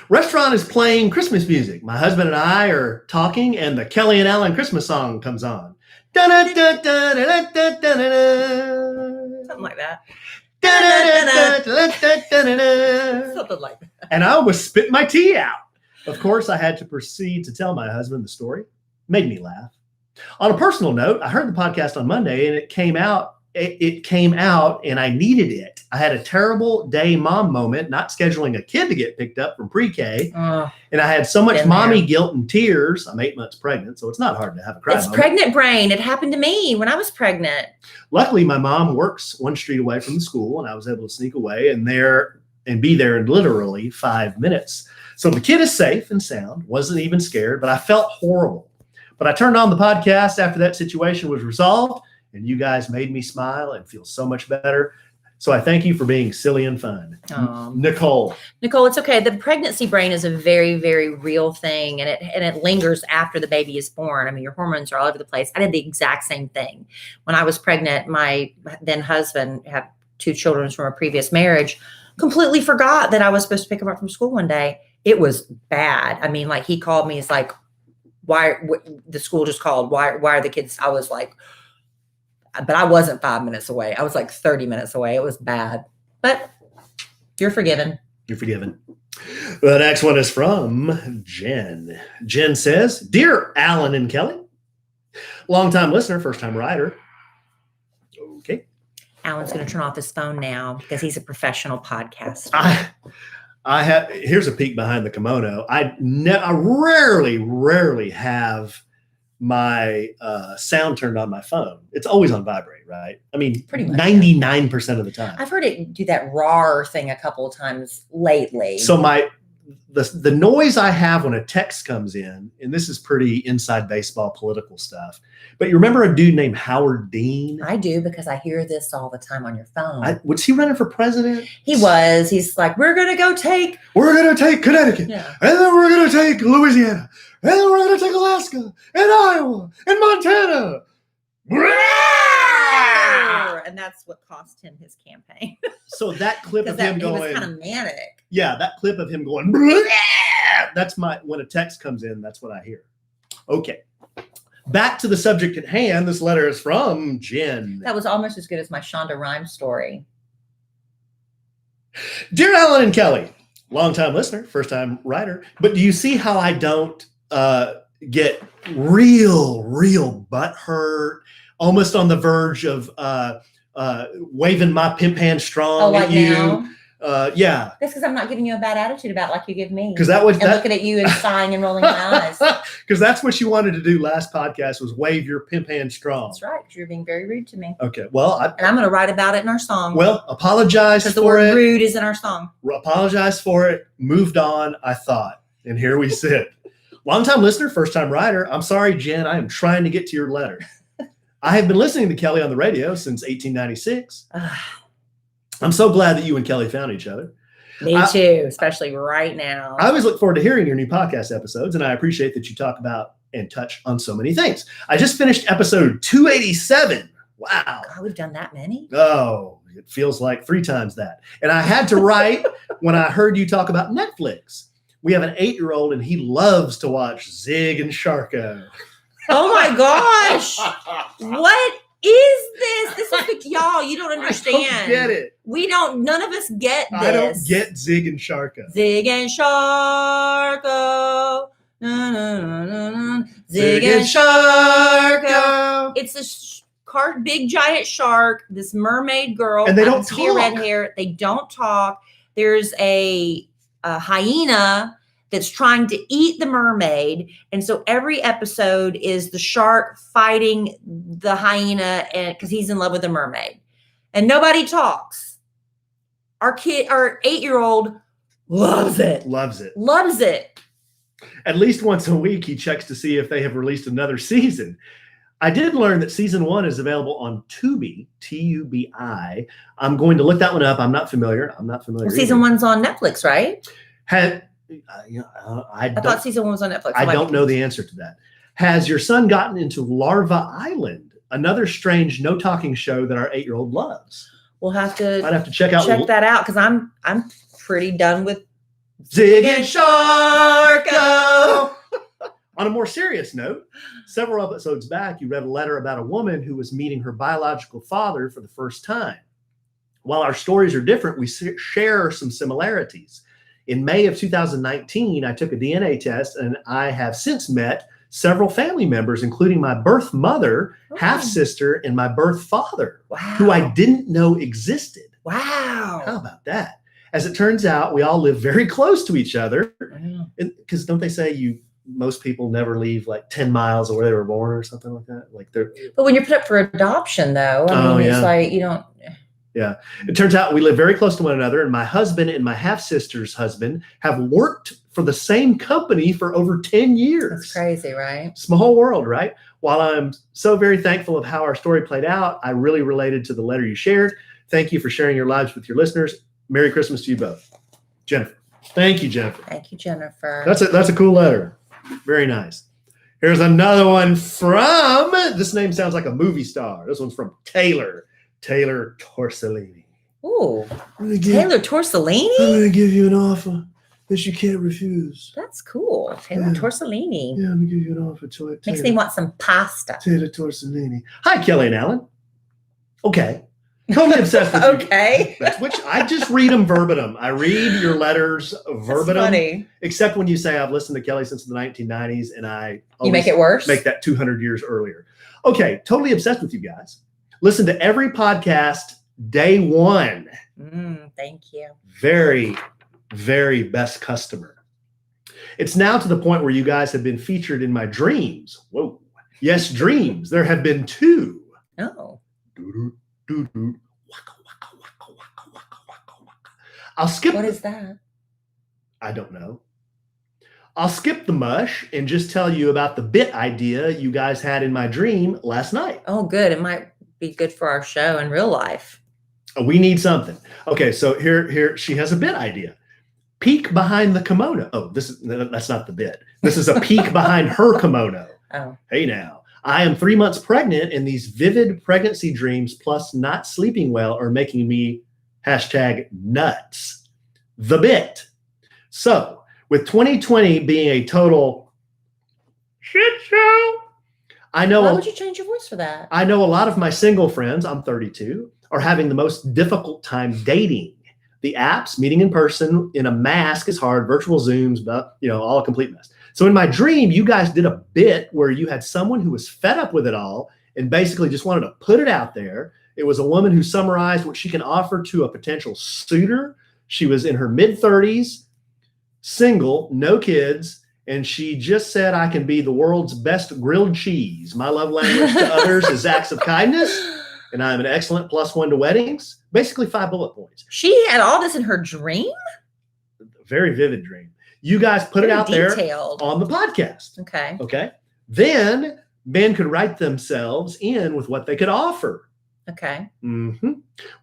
Restaurant is playing Christmas music. My husband and I are talking, and the Kellie and Alan Christmas song comes on. Something like that. Something like that. And I almost spit my tea out. Of course, I had to proceed to tell my husband the story. Made me laugh. On a personal note, I heard the podcast on Monday, and it came out, and I needed it. I had a terrible day mom moment, not scheduling a kid to get picked up from pre-K. And I had so much mommy guilt and tears. I'm 8 months pregnant, so it's not hard to have a cry moment. Pregnant brain. It happened to me when I was pregnant. Luckily, my mom works one street away from the school, and I was able to sneak away and be there in literally 5 minutes. So the kid is safe and sound, wasn't even scared, but I felt horrible. But I turned on the podcast after that situation was resolved, and you guys made me smile and feel so much better. So I thank you for being silly and fun. Nicole, it's okay. The pregnancy brain is a very, very real thing, and it lingers after the baby is born. I mean, your hormones are all over the place. I did the exact same thing. When I was pregnant, my then husband had 2 children from a previous marriage, completely forgot that I was supposed to pick him up from school one day. It was bad. I mean, like, he called me. It's like, the school just called. Why are the kids? I was like, but I wasn't 5 minutes away. I was like 30 minutes away. It was bad, but you're forgiven. You're forgiven. The next one is from Jen. Jen says, "Dear Alan and Kellie, longtime listener, first time writer." Okay. Alan's going to turn off his phone now because he's a professional podcaster. Here's a peek behind the kimono. I rarely have my sound turned on my phone. It's always on vibrate, right? I mean, pretty much 99% of the time. I've heard it do that RAR thing a couple of times lately. So the noise I have when a text comes in, and this is pretty inside baseball political stuff, but you remember a dude named Howard Dean? I do, because I hear this all the time on your phone. Was he running for president? He was. He's like, we're going to take Connecticut, and then we're going to take Louisiana, and then we're going to take Alaska, and Iowa, and Montana. And that's what cost him his campaign. So that clip of him going, he was kind of manic. Yeah, that clip of him going, that's when a text comes in, that's what I hear. Okay. Back to the subject at hand. This letter is from Jen. That was almost as good as my Shonda Rhimes story. Dear Alan and Kellie, longtime listener, first time writer, but do you see how I don't get real butt hurt, almost on the verge of waving my pimp hand strong at you? Now? Yeah. That's because I'm not giving you a bad attitude about like you give me. Because looking at you and sighing and rolling my eyes. Because that's what you wanted to do last podcast, was wave your pimp hand strong. That's right. Because you're being very rude to me. Okay. Well, and I'm going to write about it in our song. Well, apologize for it. Because the word rude is in our song. Apologize for it. Moved on, I thought. And here we sit. Longtime listener, first time writer. I'm sorry, Jen. I am trying to get to your letter. I have been listening to Kellie on the radio since 1896. I'm so glad that you and Kellie found each other. Me too, especially right now. I always look forward to hearing your new podcast episodes, and I appreciate that you talk about and touch on so many things. I just finished episode 287. Wow. God, we've done that many? Oh, it feels like 3 times that. And I had to write when I heard you talk about Netflix. We have an 8-year-old, and he loves to watch Zig and Sharko. Oh my gosh. What is this? This is y'all, you don't understand. I don't get it. None of us get this. I don't get Zig and Sharko. Zig and Sharko. Na, na, na, na, na. Zig and Sharko. It's a big giant shark, this mermaid girl. And they don't talk. Red hair. They don't talk. There's a hyena that's trying to eat the mermaid. And so every episode is the shark fighting the hyena because he's in love with the mermaid. And nobody talks. Our 8-year-old loves it. Loves it. Loves it. At least once a week, he checks to see if they have released another season. I did learn that season 1 is available on Tubi, Tubi. I'm going to look that one up. I'm not familiar. Well, season 1's on Netflix, right? I thought season 1 was on Netflix. I don't know the answer to that. Has your son gotten into Larva Island, another strange no-talking show that our 8-year-old loves? We'll have to I'd have to check that out because I'm pretty done with Zig and Sharko. On a more serious note, several episodes back, you read a letter about a woman who was meeting her biological father for the first time. While our stories are different, we share some similarities. In May of 2019, I took a DNA test, and I have since met several family members, including my birth mother, half-sister, and my birth father, who I didn't know existed. Wow. How about that? As it turns out, we all live very close to each other. Because don't they say most people never leave like 10 miles of where they were born or something like that? But when you're put up for adoption, though, I mean, it's like you don't. Yeah. It turns out we live very close to one another, and my husband and my half-sister's husband have worked for the same company for over 10 years. That's crazy, right? Small world, right? While I'm so very thankful of how our story played out, I really related to the letter you shared. Thank you for sharing your lives with your listeners. Merry Christmas to you both. Jennifer. Thank you, Jennifer. Thank you, Jennifer. That's a cool letter. Very nice. Here's another one from, this name sounds like a movie star. This one's from Taylor Torsellini. Ooh, Taylor Torsellini? I'm going to give you an offer that you can't refuse. That's cool. Taylor Torsellini. Yeah, I'm going to give you an offer. Makes me want some pasta. Taylor Torsellini. Hi, Kellie and Alan. Okay. Totally obsessed with Okay. you. Which I just read them verbatim. I read your letters verbatim. That's funny. Except when you say I've listened to Kellie since the 1990s, and I you make it worse. Make that 200 years earlier. Okay, totally obsessed with you guys. Listen to every podcast day one. Thank you. Very, very best customer. It's now to the point where you guys have been featured in my dreams. Whoa. Yes, dreams. There have been 2. Oh. Doo-doo. Waka, waka, waka, waka, waka, waka, waka. I'll skip. What is that? I don't know. I'll skip the mush and just tell you about the bit idea you guys had in my dream last night. Oh, good. It might be good for our show in real life. We need something. Okay, so here she has a bit idea. Peek behind the kimono. Oh, that's not the bit. This is a peek behind her kimono. Oh. Hey now. I am 3 months pregnant, and these vivid pregnancy dreams plus not sleeping well are making me #nuts. The bit. So, with 2020 being a total shit show, I know. Why would you change your voice for that? I know a lot of my single friends, I'm 32, are having the most difficult time dating. The apps, meeting in person in a mask is hard, virtual Zooms, but all a complete mess. So in my dream, you guys did a bit where you had someone who was fed up with it all and basically just wanted to put it out there. It was a woman who summarized what she can offer to a potential suitor. She was in her mid-30s, single, no kids, and she just said, I can be the world's best grilled cheese. My love language to others is acts of kindness, and I'm an excellent +1 to weddings. Basically 5 bullet points. She had all this in her dream? Very vivid dream. You guys put it out detailed. There on the podcast. Okay. Then men could write themselves in with what they could offer. Okay.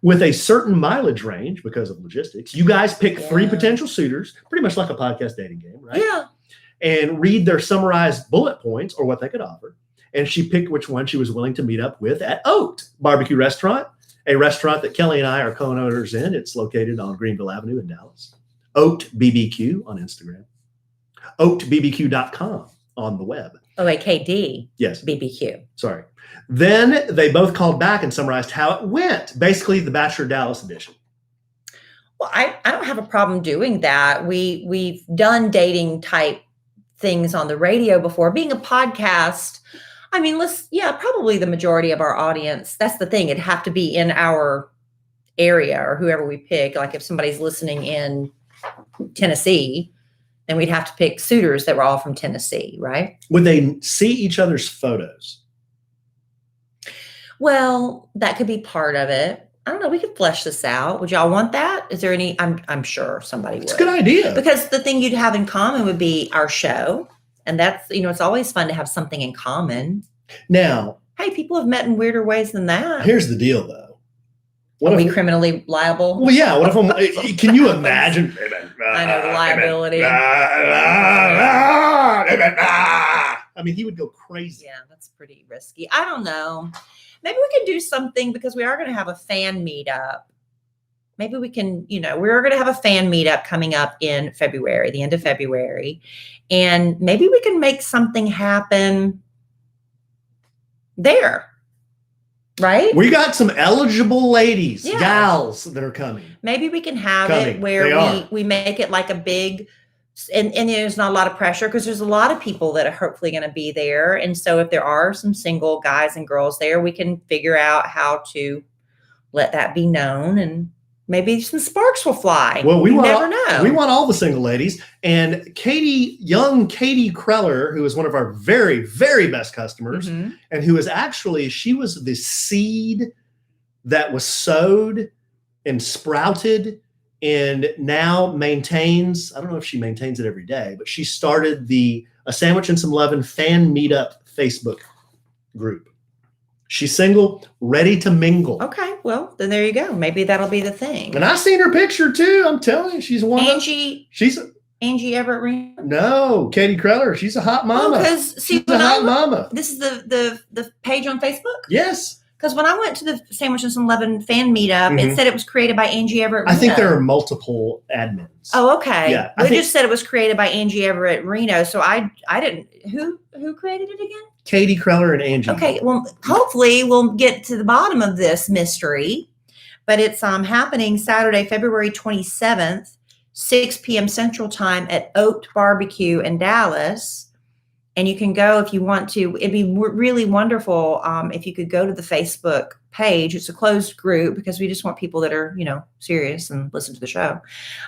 With a certain mileage range because of logistics. You guys pick 3 potential suitors, pretty much like a podcast dating game, right? Yeah. And read their summarized bullet points or what they could offer. And she picked which one she was willing to meet up with at Oat Barbecue Restaurant, a restaurant that Kellie and I are co-owners in. It's located on Greenville Avenue in Dallas. Oat BBQ on Instagram. OatBBQ.com on the web. OAKD. Yes. BBQ. Sorry. Then they both called back and summarized how it went. Basically, the Bachelor Dallas edition. Well, I don't have a problem doing that. We've done dating type things on the radio before. Being a podcast, I mean, probably the majority of our audience. That's the thing. It'd have to be in our area or whoever we pick. Like if somebody's listening in Tennessee, then we'd have to pick suitors that were all from Tennessee, right? Would they see each other's photos? Well, that could be part of it. I don't know. We could flesh this out. Would y'all want that? Is there any? I'm sure somebody would. It's a good idea. Because the thing you'd have in common would be our show. And that's, it's always fun to have something in common. Now, hey, people have met in weirder ways than that. Here's the deal, though. Are we criminally liable? Well, yeah. What if can you imagine? I know, the liability. I mean, he would go crazy. Yeah, that's pretty risky. I don't know. Maybe we can do something because we are going to have a fan meetup. Maybe we can, we're going to have a fan meetup coming up in February, the end of February. And maybe we can make something happen there. Right? We got some eligible ladies, gals that are coming. Maybe we can have it where we make it like a big, and there's not a lot of pressure because there's a lot of people that are hopefully going to be there. And so if there are some single guys and girls there, we can figure out how to let that be known, and maybe some sparks will fly. Well, we never know. We want all the single ladies. And young Katy Kreller, who is one of our very, very best customers, and who is she was the seed that was sowed and sprouted and now maintains, I don't know if she maintains it every day, but she started a Sandwich and Some Lovin' fan meetup Facebook group. She's single, ready to mingle. Okay, well, then there you go. Maybe that'll be the thing. And I've seen her picture too. I'm telling you, she's one. Angie Everett Reno? No, Katy Kreller. She's a hot mama. Because she's a hot mama. This is the page on Facebook? Yes. Because when I went to the Sandwich and Some Lovin' fan meetup, it said it was created by Angie Everett Reno. I think there are multiple admins. Oh, okay. Yeah, they just said it was created by Angie Everett Reno, so I didn't. Who created it again? Katy Kreller and Angie. Okay, well, hopefully we'll get to the bottom of this mystery. But it's happening Saturday, February 27th, 6 p.m. Central Time at Oat Barbecue in Dallas. And you can go if you want to. It'd be really wonderful if you could go to the Facebook page. It's a closed group because we just want people that are, serious and listen to the show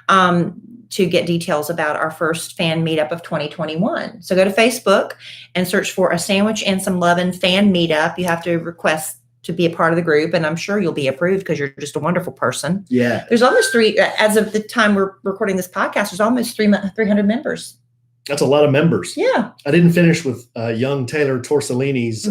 to get details about our first fan meetup of 2021. So go to Facebook and search for a Sandwich and Some Lovin' fan meetup. You have to request to be a part of the group, and I'm sure you'll be approved because you're just a wonderful person. Yeah. There's almost as of the time we're recording this podcast, there's almost 300 members. That's a lot of members. Yeah. I didn't finish with young Taylor Torsellini's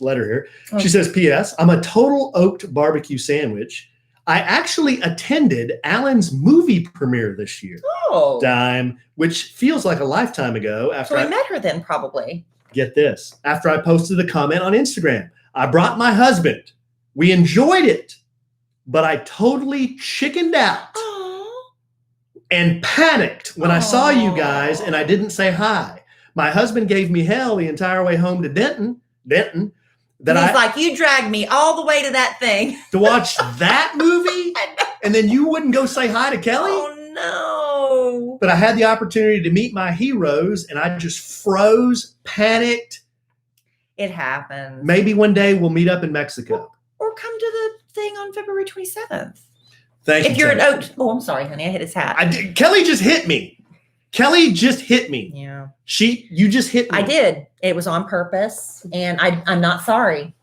letter here. She says, P.S. I'm a total oaked barbecue sandwich. I actually attended Alan's movie premiere this year. Oh. Dime, which feels like a lifetime ago. So I met her then, probably. Get this. After I posted a comment on Instagram, I brought my husband. We enjoyed it, but I totally chickened out. And panicked when I saw you guys and I didn't say hi. My husband gave me hell the entire way home to Denton. He's like, you dragged me all the way to that thing. To watch that movie? And then you wouldn't go say hi to Kellie? Oh, no. But I had the opportunity to meet my heroes and I just froze, panicked. It happens. Maybe one day we'll meet up in Mexico. Or come to the thing on February 27th. Thank you. If you're an oat. Oh, I'm sorry, honey. I hit his hat. Kellie just hit me. Yeah. You just hit me. I did. It was on purpose, and I'm not sorry.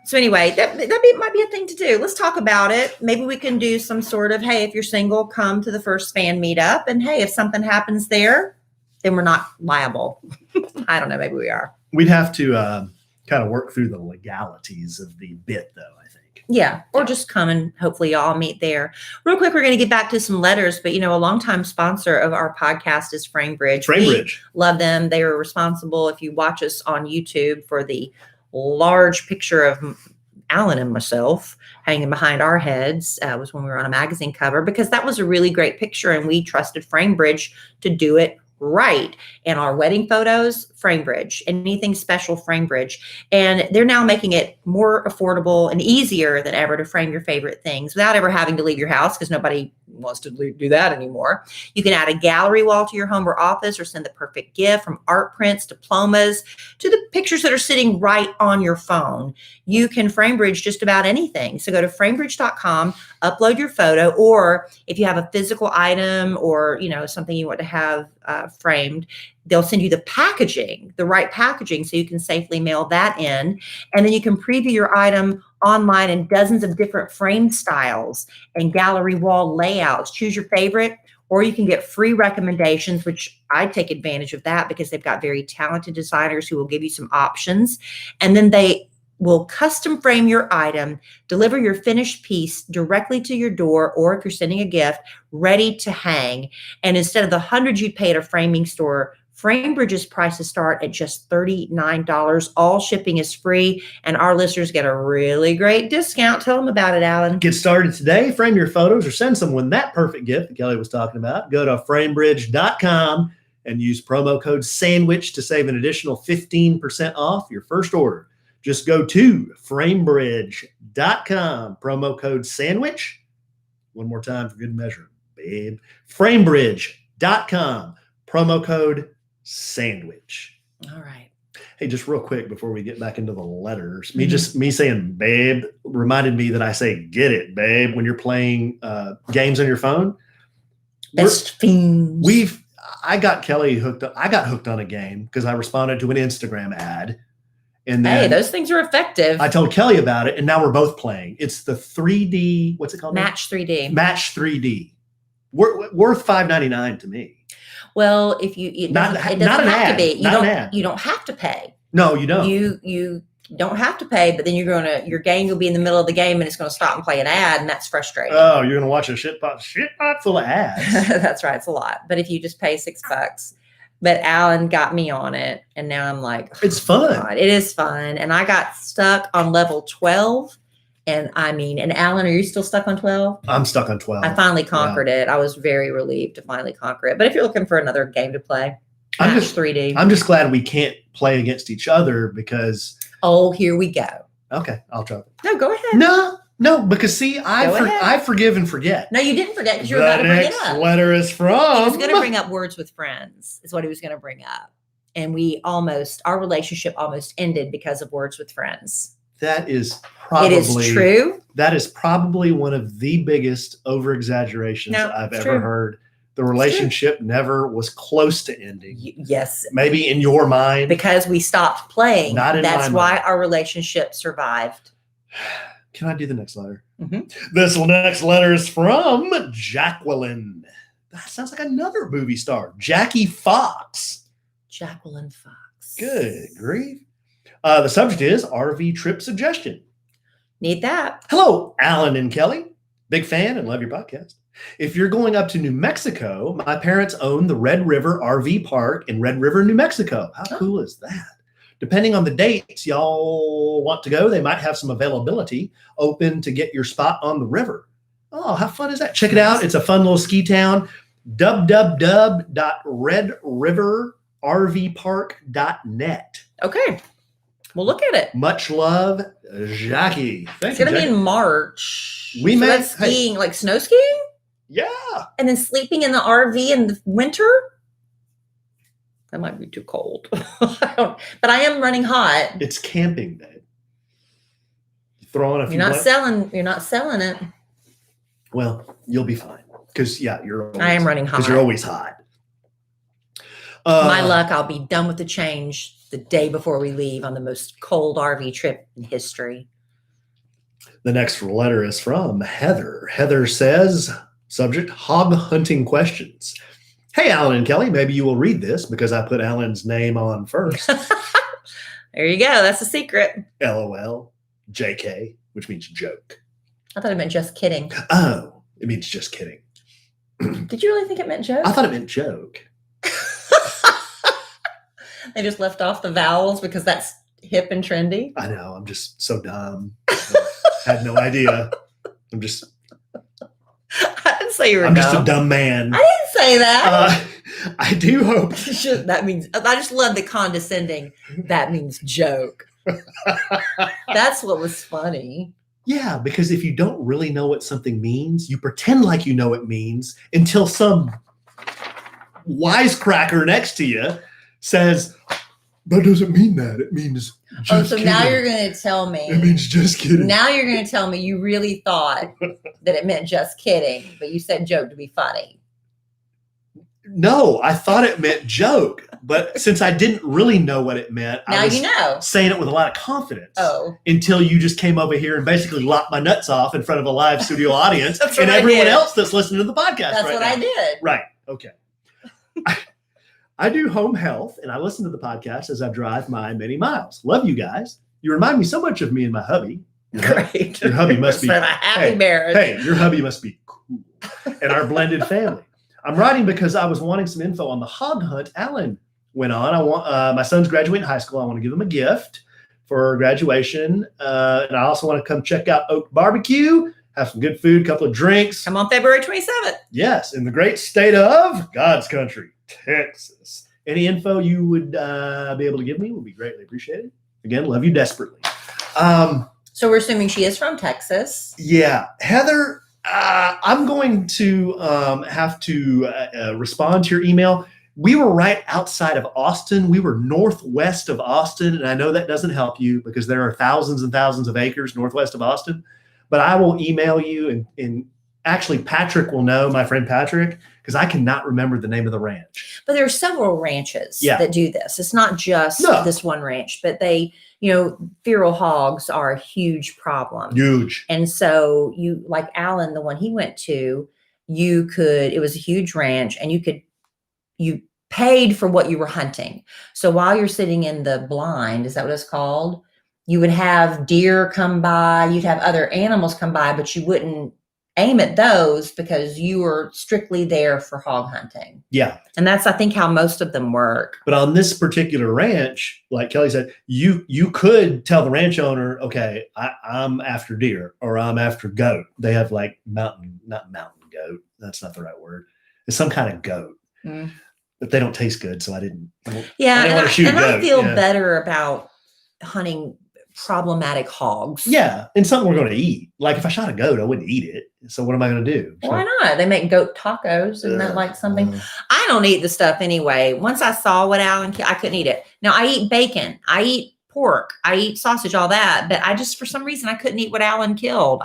So anyway, that might be a thing to do. Let's talk about it. Maybe we can do some sort of, hey, if you're single, come to the first fan meetup. And hey, if something happens there, then we're not liable. I don't know. Maybe we are. We'd have to kind of work through the legalities of the bit, though, I think. Yeah, or just come and hopefully y'all meet there. Real quick, we're going to get back to some letters, but a longtime sponsor of our podcast is Framebridge. Framebridge. We love them. They are responsible, if you watch us on YouTube, for the large picture of Alan and myself hanging behind our heads. Was when we were on a magazine cover, because that was a really great picture and we trusted Framebridge to do it right. And our wedding photos, Framebridge. Anything special, Framebridge. And they're now making it more affordable and easier than ever to frame your favorite things without ever having to leave your house, because nobody wants to do that anymore. You can add a gallery wall to your home or office, or send the perfect gift, from art prints, diplomas, to the pictures that are sitting right on your phone. You can Framebridge just about anything. So go to framebridge.com, upload your photo, or if you have a physical item or something you want to have framed, they'll send you the packaging, the right packaging, so you can safely mail that in. And then you can preview your item online in dozens of different frame styles and gallery wall layouts. Choose your favorite, or you can get free recommendations, which I take advantage of that because they've got very talented designers who will give you some options. And then they will custom frame your item, deliver your finished piece directly to your door, or if you're sending a gift, ready to hang. And instead of the hundreds you'd pay at a framing store, Framebridge's prices start at just $39. All shipping is free, and our listeners get a really great discount. Tell them about it, Alan. Get started today. Frame your photos or send someone that perfect gift that Kelly was talking about. Go to framebridge.com and use promo code SANDWICH to save an additional 15% off your first order. Just go to framebridge.com, promo code SANDWICH. One more time for good measure, babe. Framebridge.com, promo code SANDWICH. All right. Hey, just real quick before we get back into the letters, me saying babe reminded me that I say get it, babe, when you're playing games on your phone. Best fiends. I got Kelly hooked up. I got hooked on a game because I responded to an Instagram ad. And then hey, those things are effective. I told Kelly about it, and now we're both playing. It's the 3D, what's it called? Match 3D. Match 3D. Worth $5.99 to me. Well, if it doesn't have to be. You don't have to pay. No, you don't. You don't have to pay, but then your game will be in the middle of the game and it's going to stop and play an ad, and that's frustrating. Oh, you're going to watch a shit pot full of ads. That's right. It's a lot. But if you just pay $6, but Alan got me on it, and now I'm like, it's fun. God, it is fun. And I got stuck on level 12. And Alan, are you still stuck on 12? I'm stuck on 12. I finally conquered it. I was very relieved to finally conquer it. But if you're looking for another game to play, Match 3D. I'm just glad we can't play against each other because. Oh, here we go. Okay, I'll try. No, go ahead. No, because see, I forgive and forget. No, you didn't forget because you were about to bring it up. The next letter is from. He was going to bring up words with friends. Is what he was going to bring up, and our relationship almost ended because of words with friends. That is probably. It is true. That is probably one of the biggest over-exaggerations I've ever heard. The relationship never was close to ending. Yes. Maybe in your mind. Because we stopped playing. Not in my mind. That's why our relationship survived. Can I do the next letter? Mm-hmm. This next letter is from Jacqueline. That sounds like another movie star. Jackie Fox. Jacqueline Fox. Good grief. The subject is RV trip suggestion. Need that. Hello, Alan and Kelly. Big fan and love your podcast. If you're going up to New Mexico, my parents own the Red River RV Park in Red River, New Mexico. How cool is that? Depending on the dates y'all want to go, they might have some availability open to get your spot on the river. Oh, how fun is that? Check it out. It's a fun little ski town. www.redriverrvpark.net. Okay. Well, look at it. Much love, Jackie. It's going to be in March. That's skiing, like snow skiing? Yeah. And then sleeping in the RV in the winter? That might be too cold. But I am running hot. It's camping, babe. Throw on a few. You're not selling it. Well, you'll be fine. Because I am running hot. Because you're always hot. My luck, I'll be done with the change the day before we leave on the most cold RV trip in history. The next letter is from Heather. Heather says, subject, hog hunting questions. Hey, Alan and Kelly, maybe you will read this because I put Alan's name on first. There you go. That's a secret. LOL, JK, which means joke. I thought it meant just kidding. Oh, it means just kidding. Did you really think it meant joke? I thought it meant joke. They just left off the vowels because that's hip and trendy. I know. I'm just so dumb. Had no idea. I didn't say you were dumb. I'm just a dumb man. I didn't say that. I do hope. That means, I just love the condescending. That means joke. That's what was funny. Yeah, because if you don't really know what something means, you pretend like you know what it means until some wisecracker next to you says, that doesn't mean that. It means just kidding. Now you're going to tell me. It means just kidding. Now you're going to tell me you really thought that it meant just kidding, but you said joke to be funny. No, I thought it meant joke. But since I didn't really know what it meant, now I was you know. Saying it with a lot of confidence. Oh. Until you just came over here and basically locked my nuts off in front of a live studio audience and everyone else that's listening to the podcast. That's what I did. Right. Okay. I do home health and I listen to the podcast as I drive my many miles. Love you guys. You remind me so much of me and my hubby. Great. Your hubby must be a happy marriage. Hey, your hubby must be cool. And our blended family. I'm writing because I was wanting some info on the hog hunt Alan went on. I want my son's graduating high school. I want to give him a gift for graduation. And I also want to come check out Oak Barbecue, have some good food, a couple of drinks. Come on February 27th. Yes, in the great state of God's country, Texas. Any info you would be able to give me would be greatly appreciated. Again, love you desperately. So we're assuming she is from Texas. Yeah. Heather, I'm going to have to respond to your email. We were right outside of Austin. We were northwest of Austin. And I know that doesn't help you because there are thousands and thousands of acres northwest of Austin. But I will email you. And actually, Patrick will know, my friend Patrick, because I cannot remember the name of the ranch. But there are several ranches that do this. It's not just this one ranch, but they, feral hogs are a huge problem. Huge. And so like Alan, the one he went to, it was a huge ranch and you paid for what you were hunting. So while you're sitting in the blind, is that what it's called? You would have deer come by, you'd have other animals come by, but you wouldn't aim at those because you were strictly there for hog hunting. Yeah. And that's, I think, how most of them work. But on this particular ranch, like Kelly said, you could tell the ranch owner, okay, I'm after deer or I'm after goat. They have like not mountain goat. That's not the right word. It's some kind of goat. Mm. But they don't taste good. So I didn't want to shoot a goat. I feel better about hunting problematic hogs. Yeah. And something we're going to eat. Like if I shot a goat, I wouldn't eat it. So what am I going to do? Why not? They make goat tacos. Isn't that like something? I don't eat the stuff anyway. Once I saw what Alan, I couldn't eat it. Now I eat bacon. I eat pork. I eat sausage, all that. But I just, for some reason, I couldn't eat what Alan killed.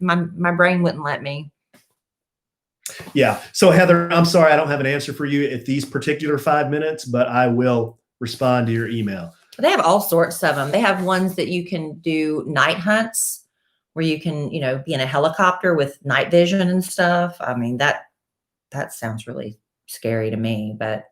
My brain wouldn't let me. Yeah. So Heather, I'm sorry, I don't have an answer for you at these particular 5 minutes, but I will respond to your email. They have all sorts of them. They have ones that you can do night hunts where you can, be in a helicopter with night vision and stuff. I mean, that sounds really scary to me, but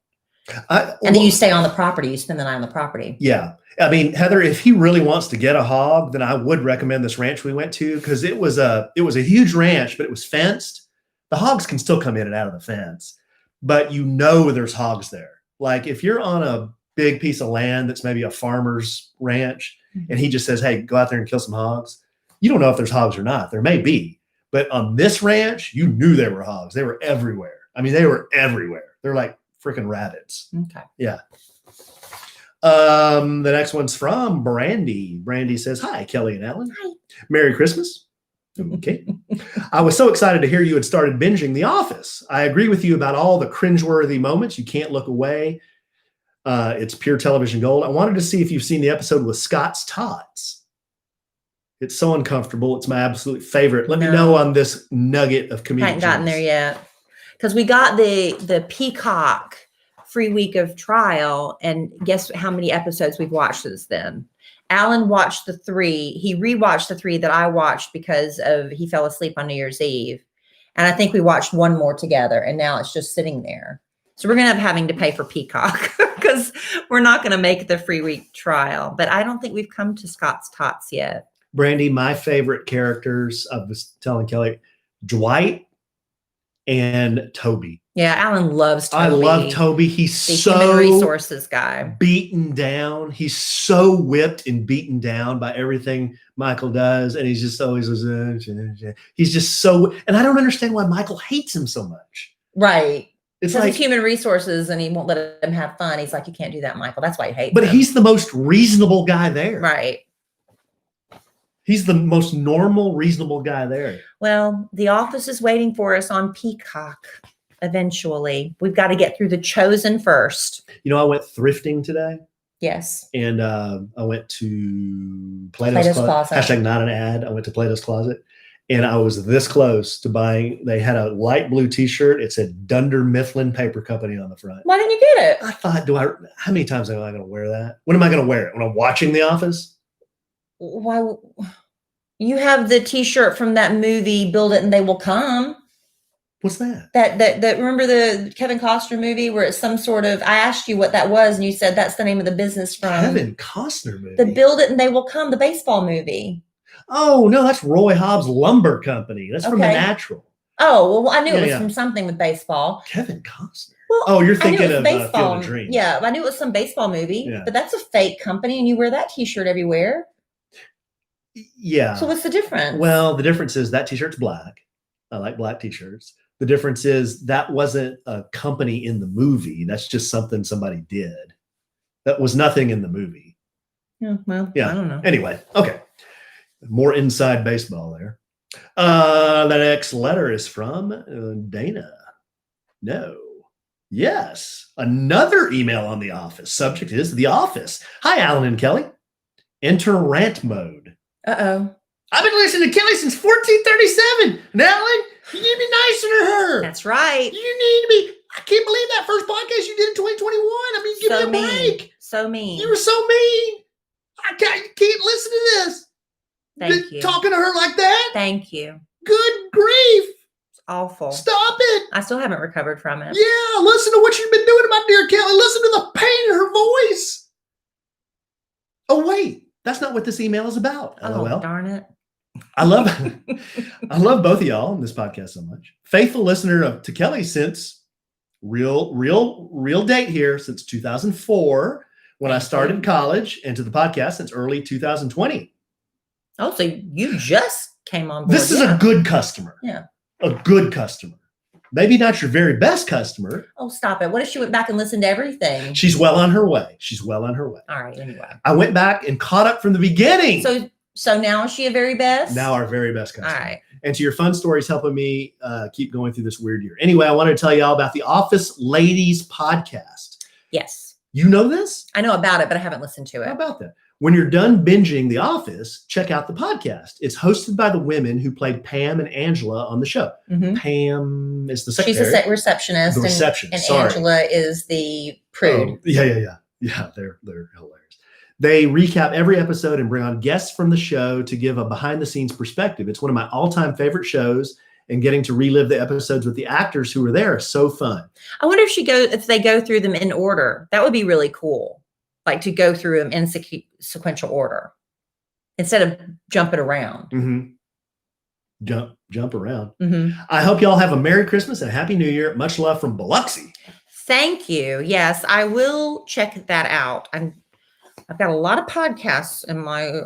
then you stay on the property, you spend the night on the property. Yeah. I mean, Heather, if he really wants to get a hog, then I would recommend this ranch we went to because it was a huge ranch, but it was fenced. The hogs can still come in and out of the fence, but there's hogs there. Like if you're on a big piece of land that's maybe a farmer's ranch and he just says, hey, go out there and kill some hogs. You don't know if there's hogs or not. There may be, but on this ranch, you knew there were hogs. They were everywhere. I mean, they were everywhere. They're like freaking rabbits. Okay. Yeah. The next one's from Brandy. Brandy says, hi, Kelly and Alan. Hi. Merry Christmas. Okay. I was so excited to hear you had started binging The Office. I agree with you about all the cringeworthy moments. You can't look away. It's pure television gold. I wanted to see if you've seen the episode with Scott's Tots. It's so uncomfortable. It's my absolute favorite. Let me know on this nugget of comedic. I haven't gotten there yet because we got the Peacock free week of trial, and guess how many episodes we've watched since then? Alan watched the 3. He rewatched the 3 that I watched because he fell asleep on New Year's Eve, and I think we watched one more together, and now it's just sitting there. So we're going to end up having to pay for Peacock because we're not going to make the free week trial. But I don't think we've come to Scott's Tots yet. Brandy, my favorite characters, I was telling Kelly, Dwight and Toby. Yeah, Alan loves Toby. I love Toby. He's the so human resources guy. Beaten down. He's so whipped and beaten down by everything Michael does. And he's just always, he's just so, and I don't understand why Michael hates him so much. Right. It's like like human resources and he won't let him have fun. He's like, you can't do that, Michael. That's why he hates him. But he's the most reasonable guy there. Right. He's the most normal, reasonable guy there. Well, The Office is waiting for us on Peacock eventually. We've got to get through The Chosen first. I went thrifting today. Yes. And I went to Plato's Closet. Hashtag not an ad. I went to Plato's Closet. And I was this close to buying. They had a light blue T-shirt. It said Dunder Mifflin Paper Company on the front. Why didn't you get it? I thought, how many times am I going to wear that? When am I going to wear it? When I'm watching The Office? Why? You have the T-shirt from that movie, Build It and They Will Come. What's that? That remember the Kevin Costner movie where it's some sort of, I asked you what that was and you said that's the name of the business from Kevin Costner movie. The Build It and They Will Come, the baseball movie. Oh, no, that's Roy Hobbs Lumber Company. That's from The Natural. Oh, well, I knew it was from something with baseball. Kevin Costner. Well, Oh, you're I knew thinking it of was Field baseball. of Dreams. Yeah, I knew it was some baseball movie, Yeah. but that's a fake company, and you wear that T-shirt everywhere. Yeah. So what's the difference? Well, the difference is that T-shirt's black. I like black T-shirts. The difference is that wasn't a company in the movie. That's just something somebody did. That was nothing in the movie. Yeah, well, Yeah. I don't know. Anyway, okay. More inside baseball there. The next letter is from Dana. No. Yes. Another email on The Office. Subject is The Office. Hi, Alan and Kelly. Enter rant mode. Uh-oh. I've been listening to Kelly since 1437. And Alan, you need to be nicer to her. That's right. You need to be. I can't believe that first podcast you did in 2021. I mean, give me a break. So mean. You were so mean. I can't listen to this. Thank you. Talking to her like that? Thank you. Good grief. It's awful. Stop it. I still haven't recovered from it. Yeah, listen to what you've been doing to my dear Kelly. Listen to the pain in her voice. Oh, wait. That's not what this email is about. LOL. Oh, darn it. I love both of y'all on this podcast so much. Faithful listener to Kelly since real date here since 2004 when I started college, and to the podcast since early 2020. Oh, so you just came on board. This is a good customer. Yeah. A good customer. Maybe not your very best customer. Oh, stop it. What if she went back and listened to everything? She's well on her way. All right, anyway. I went back and caught up from the beginning. So now is she a very best? Now our very best customer. All right. And to your fun stories helping me keep going through this weird year. Anyway, I wanted to tell you all about the Office Ladies podcast. Yes. You know this? I know about it, but I haven't listened to it. How about that? When you're done binging The Office, check out the podcast. It's hosted by the women who played Pam and Angela on the show. Mm-hmm. Pam is the secretary. She's a receptionist. The receptionist. And Sorry. Angela is the prude. Oh, yeah. Yeah, they're hilarious. They recap every episode and bring on guests from the show to give a behind-the-scenes perspective. It's one of my all-time favorite shows, and getting to relive the episodes with the actors who were there is so fun. I wonder if they go through them in order. That would be really cool. Like to go through them in sequential order instead of jumping around. Mm-hmm. Jump around. Mm-hmm. I hope y'all have a Merry Christmas and a Happy New Year. Much love from Biloxi. Thank you. Yes, I will check that out. I've got a lot of podcasts in my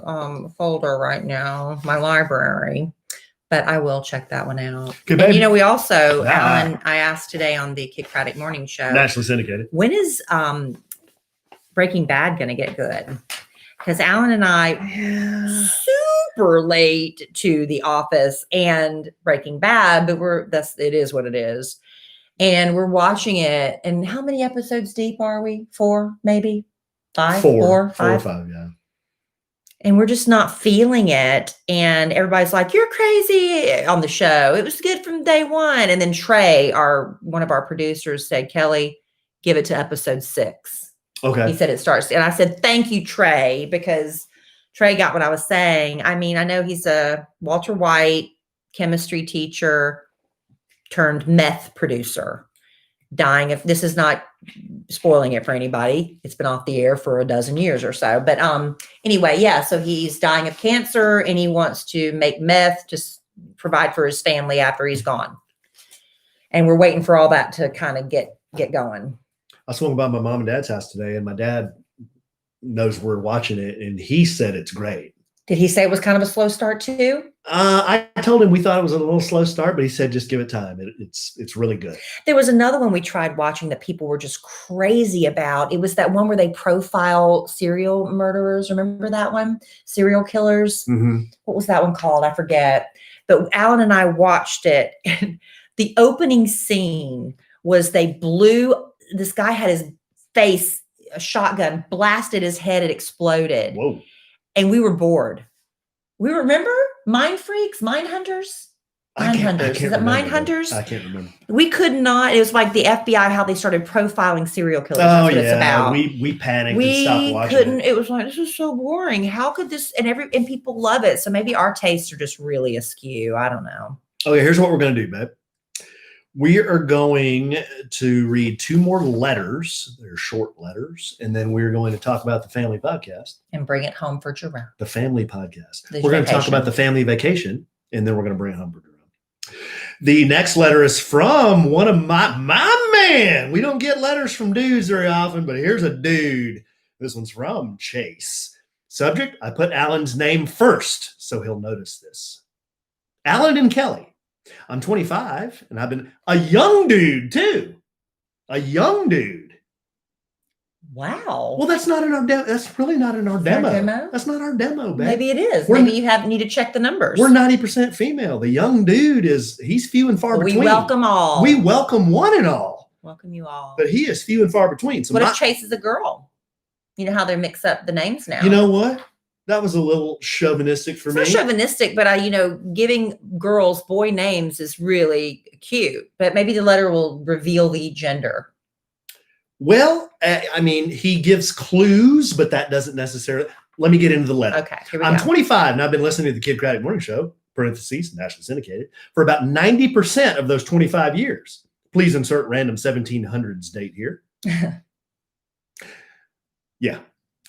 folder right now, my library, but I will check that one out. Good, and, we also, Ah. Alan, I asked today on the Kick Craddock Morning Show. Nationally syndicated. When is Breaking Bad going to get good? Because Alan and I super late to The Office and Breaking Bad, but it is what it is. And we're watching it. And how many episodes deep are we? 4, maybe? 5? 4, 5? 4 or 5, yeah. And we're just not feeling it. And everybody's like, you're crazy on the show. It was good from day one. And then Trey, one of our producers, said, Kelly, give it to episode 6. Okay. He said it starts. And I said, thank you, Trey, because Trey got what I was saying. I mean, I know he's a Walter White chemistry teacher turned meth producer. This is not spoiling it for anybody. It's been off the air for a dozen years or so. But anyway, yeah, so he's dying of cancer and he wants to make meth to provide for his family after he's gone. And we're waiting for all that to kind of get going. I swung by my mom and dad's house today, and my dad knows we're watching it, and he said it's great. Did he say it was kind of a slow start too? I told him we thought it was a little slow start, but he said just give it time. It's really good. There was another one we tried watching that people were just crazy about. It was that one where they profile serial murderers. Remember that one? Serial killers. Mm-hmm. What was that one called? I forget. But Alan and I watched it. And the opening scene was this guy had his face, a shotgun, blasted his head, it exploded. Whoa. And we were bored. We remember Mind Freaks, Mind Hunters? Mind Hunters. Is it Mind Hunters? I can't remember. We could not. It was like the FBI, how they started profiling serial killers. Oh, That's what yeah. it's about. We panicked and stopped watching. We couldn't. It was like, this is so boring. How could this? And people love it. So maybe our tastes are just really askew. I don't know. Okay, here's what we're going to do, babe. We are going to read 2 more letters. They're short letters. And then we're going to talk about the family podcast. And bring it home for Jerome. The family podcast. The we're going to talk about the family vacation. And then we're going to bring it home for Jerome. The next letter is from one of my man. We don't get letters from dudes very often, but here's a dude. This one's from Chase. Subject, I put Alan's name first, so he'll notice this. Alan and Kelly. I'm 25, and I've been a young dude, too. A young dude. Wow. Well, that's not in our demo. That's really not in our demo. demo? That's not our demo, babe. Maybe it is. We're- Maybe you need to check the numbers. We're 90% female. The young dude he's few and far between. We welcome all. We welcome one and all. Welcome you all. But he is few and far between. So what if Chase is a girl? You know how they mix up the names now. You know what? That was a little chauvinistic for me. It's not chauvinistic, but giving girls boy names is really cute. But maybe the letter will reveal the gender. Well, I mean, he gives clues, but that doesn't necessarily. Let me get into the letter. Okay, here we I'm go. 25, and I've been listening to the Kid Craddock Morning Show, parentheses, nationally syndicated, for about 90% of those 25 years. Please insert random 1700s date here. Yeah.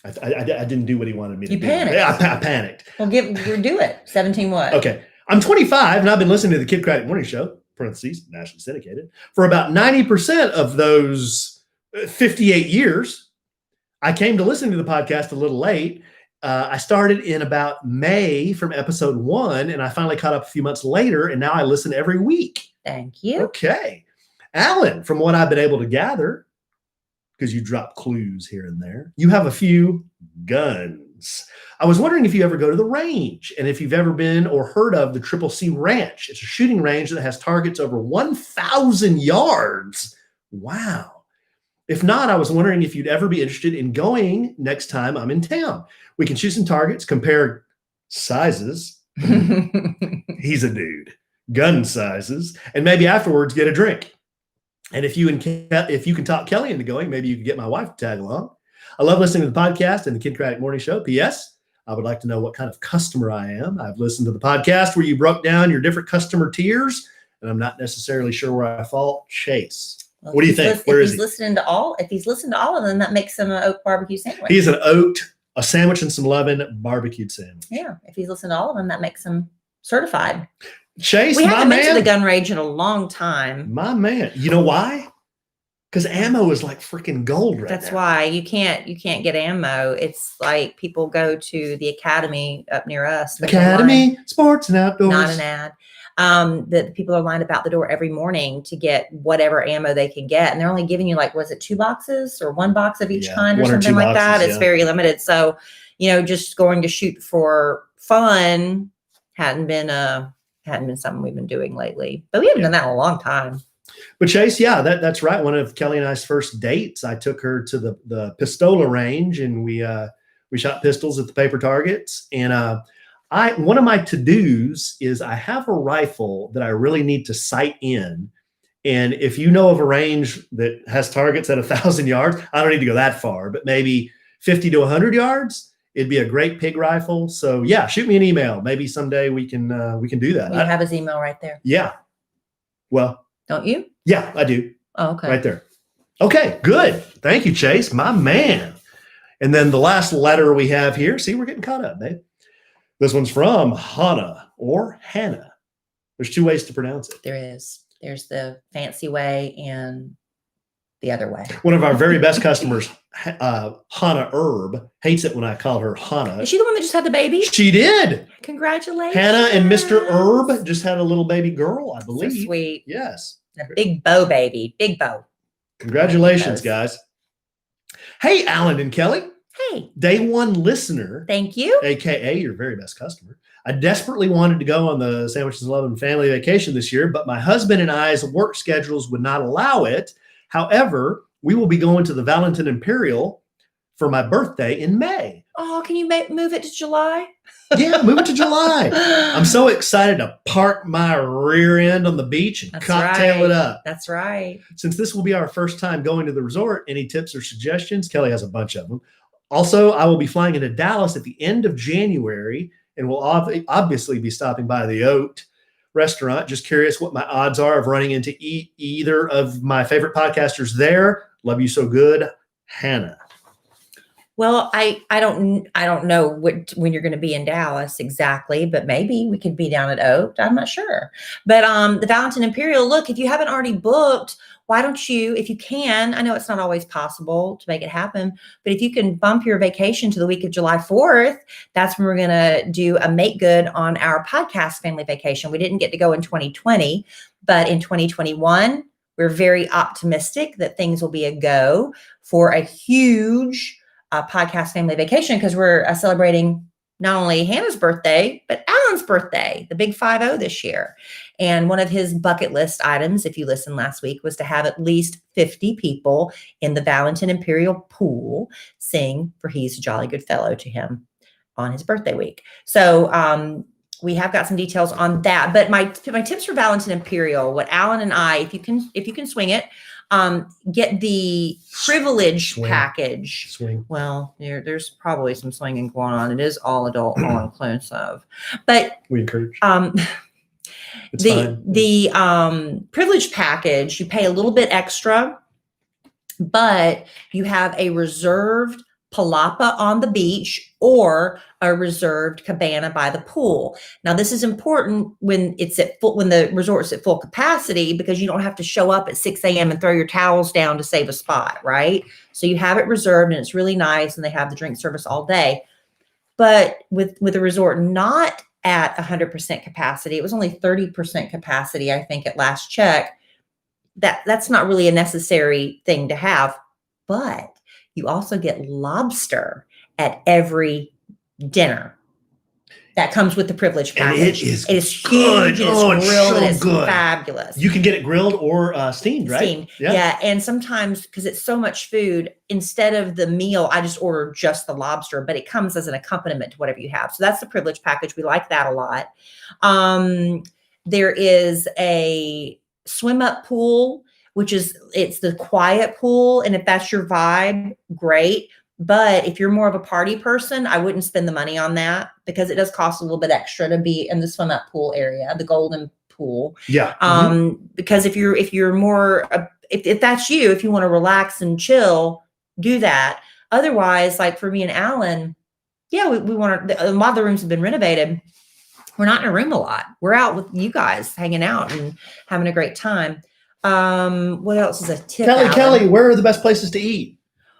I didn't do what he wanted me to do. Panicked. Yeah, I panicked. Well, do it. 17 what? Okay. I'm 25, and I've been listening to the Kid Craddock Morning Show, parentheses, nationally syndicated, for about 90% of those 58 years. I came to listen to the podcast a little late. I started in about May from episode 1, and I finally caught up a few months later, and now I listen every week. Thank you. Okay. Alan, from what I've been able to gather, because you drop clues here and there, you have a few guns. I was wondering if you ever go to the range and if you've ever been or heard of the Triple C Ranch. It's a shooting range that has targets over 1,000 yards. Wow. If not, I was wondering if you'd ever be interested in going next time I'm in town. We can shoot some targets, compare sizes. He's a dude. Gun sizes. And maybe afterwards get a drink. And if you can talk Kelly into going, maybe you can get my wife to tag along. I love listening to the podcast and the Kid Craddock Morning Show. P.S. I would like to know what kind of customer I am. I've listened to the podcast where you broke down your different customer tiers, and I'm not necessarily sure where I fall. Chase. Well, What do you think? Where is he? If he's listened to all of them, that makes him an oat barbecue sandwich. He's an oat, a sandwich and some Lovin barbecued sandwich. Yeah. If he's listened to all of them, that makes him certified. Chase, We my haven't been to man. the gun range in a long time. My man. You know why? Because ammo is like freaking gold right That's now. why you can't get ammo. It's like people go to the academy up near us. Academy, sports and outdoors. Not an ad. The people are lined about the door every morning to get whatever ammo they can get. And they're only giving you was it 2 boxes or 1 box of each kind or 1 or 2 something like that? boxes, It's yeah. very limited. So, just going to shoot for fun hadn't been something we've been doing lately. But we haven't done that in a long time. But Chase, yeah, that's right. One of Kelly and I's first dates, I took her to the Pistola range, and we shot pistols at the paper targets. And one of my to-dos is I have a rifle that I really need to sight in. And if you know of a range that has targets at 1,000 yards, I don't need to go that far, but maybe 50 to 100 yards, it'd be a great pig rifle. So yeah, shoot me an email. Maybe someday we can do that. You have his email right there. Yeah. Well, don't you? Yeah, I do. Oh, okay. Right there. Okay, good. Thank you, Chase, my man. And then the last letter we have here. See, we're getting caught up, babe. This one's from Hannah or Hannah. There's 2 ways to pronounce it. There is. There's the fancy way and the other way. One of our very best customers, Hannah Herb, hates it when I call her Hannah. Is she the one that just had the baby? She did. Congratulations. Hannah and Mr. Herb just had a little baby girl, I believe. So sweet. Yes. A big bow baby. Big bow. Congratulations, guys. Hey, Alan and Kelly. Hey. Day 1 listener. Thank you. AKA your very best customer. I desperately wanted to go on the Sandwiches and Lovin family vacation this year, but my husband and I's work schedules would not allow it. However, we will be going to the Valentin Imperial for my birthday in May. Oh, can you move it to July? Yeah, move it to July. I'm so excited to park my rear end on the beach and cocktail it up. That's right. Since this will be our first time going to the resort, any tips or suggestions? Kelly has a bunch of them. Also, I will be flying into Dallas at the end of January and will obviously be stopping by the Oat restaurant. Just curious what my odds are of running into either of my favorite podcasters there. Love you so good, Hannah. Well, I don't know when you're going to be in Dallas exactly, but maybe we could be down at Oak. I'm not sure. But the Valentin Imperial, look, if you haven't already booked, why don't you, if you can, I know it's not always possible to make it happen, but if you can bump your vacation to the week of July 4th, that's when we're going to do a make good on our podcast family vacation. We didn't get to go in 2020, but in 2021, we're very optimistic that things will be a go for a huge podcast family vacation, because we're celebrating not only Hannah's birthday, but Alan's birthday, the big 5-0 this year. And one of his bucket list items, if you listened last week, was to have at least 50 people in the Valentin Imperial pool sing For He's a Jolly Good Fellow to him on his birthday week. So we have got some details on that. But my tips for Valentin Imperial, what Alan and I, if you can swing it, get the privilege package. Swing. Well, there's probably some swinging going on. It is all adult, all inclusive, but we encourage. The privilege package, you pay a little bit extra, but you have a reserved palapa on the beach or a reserved cabana by the pool. Now, this is important when the resort's at full capacity, because you don't have to show up at 6 a.m. and throw your towels down to save a spot, right? So you have it reserved, and it's really nice, and they have the drink service all day. But with a resort not at 100% capacity, it was only 30% capacity, I think, at last check. That's not really a necessary thing to have, but you also get lobster at every dinner. That comes with the privilege package. And it is huge. It is grilled. So it is good. Fabulous. You can get it grilled or steamed, right? Steamed. Yeah. And sometimes, because it's so much food, instead of the meal, I just order just the lobster, but it comes as an accompaniment to whatever you have. So that's the privilege package. We like that a lot. There is a swim up pool, it's the quiet pool. And if that's your vibe, great. But if you're more of a party person, I wouldn't spend the money on that, because it does cost a little bit extra to be in the swim up pool area, the golden pool. Yeah. Because if you're more, if that's you, if you want to relax and chill, do that. Otherwise, like for me and Alan, yeah, we want to, a lot of the rooms have been renovated. We're not in a room a lot. We're out with you guys hanging out and having a great time. What else is a tip? Kellie, where are the best places to eat?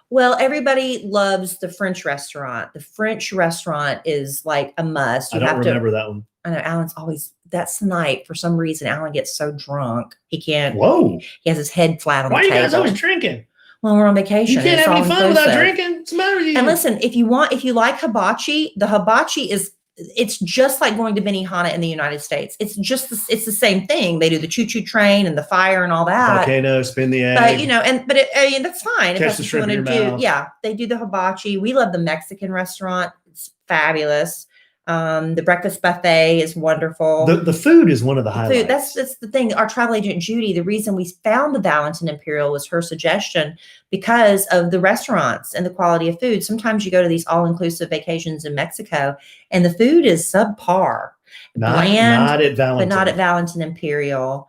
Well, everybody loves the French restaurant. The French restaurant is like a must. I don't remember that one. I know Alan's that's the night. For some reason, Alan gets so drunk. He can't. Whoa. He has his head flat on the table. Why are you guys always drinking? Well, we're on vacation. You can't have any fun without drinking. What's the matter with you? And listen, if you like hibachi, the hibachi it's just like going to Benihana in the United States. It's the same thing. They do the choo-choo train and the fire and all that. Volcano, spin the egg. But that's fine. Catch the shrimp in your mouth. Yeah, they do the hibachi. We love the Mexican restaurant. It's fabulous. The breakfast buffet is wonderful. The food is one of the highlights. That's the thing. Our travel agent, Judy, the reason we found the Valentin Imperial was her suggestion, because of the restaurants and the quality of food. Sometimes you go to these all-inclusive vacations in Mexico and the food is subpar. Bland, not at Valentin. But not at Valentin Imperial.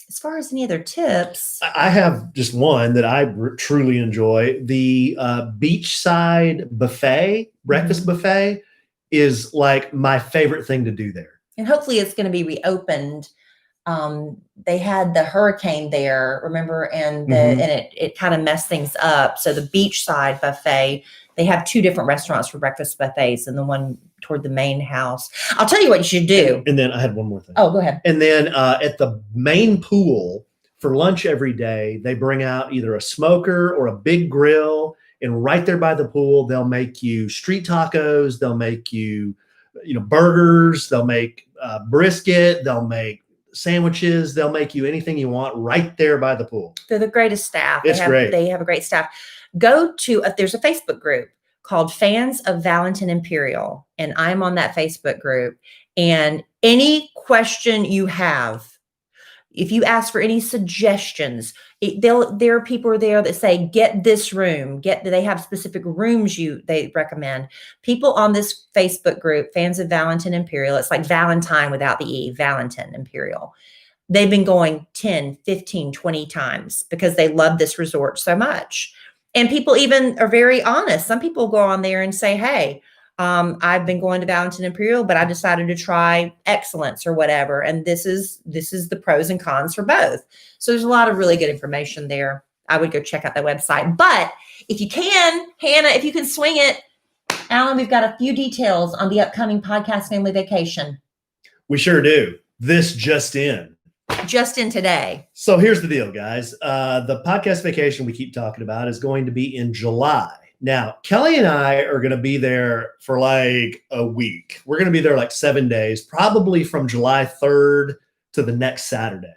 As far as any other tips, I have just one that I truly enjoy. The beachside buffet, breakfast buffet, is like my favorite thing to do there. And hopefully it's going to be reopened. They had the hurricane there, remember, and it kind of messed things up. So the beachside buffet, they have two different restaurants for breakfast buffets, and the one toward the main house. I'll tell you what you should do. And then I had one more thing. Oh, go ahead. And then at the main pool for lunch every day, they bring out either a smoker or a big grill. And right there by the pool, they'll make you street tacos. They'll make you, burgers. They'll make brisket. They'll make sandwiches. They'll make you anything you want right there by the pool. They're the greatest staff. It's great. They have a great staff. Go to, there's a Facebook group called Fans of Valentin Imperial. And I'm on that Facebook group. And any question you have, if you ask for any suggestions, there are people there that say, get this room, they have specific rooms they recommend. People on this Facebook group, Fans of Valentin Imperial, it's like Valentine without the E, Valentin Imperial. They've been going 10, 15, 20 times because they love this resort so much. And people even are very honest. Some people go on there and say, hey, I've been going to Valentin Imperial, but I decided to try Excellence or whatever. And this is the pros and cons for both. So there's a lot of really good information there. I would go check out that website. But if you can, Hannah, if you can swing it, Alan, we've got a few details on the upcoming podcast family vacation. We sure do. This just in. Just in today. So here's the deal, guys. The podcast vacation we keep talking about is going to be in July. Now, Kellie and I are going to be there for like a week. We're going to be there like 7 days, probably from July 3rd to the next Saturday.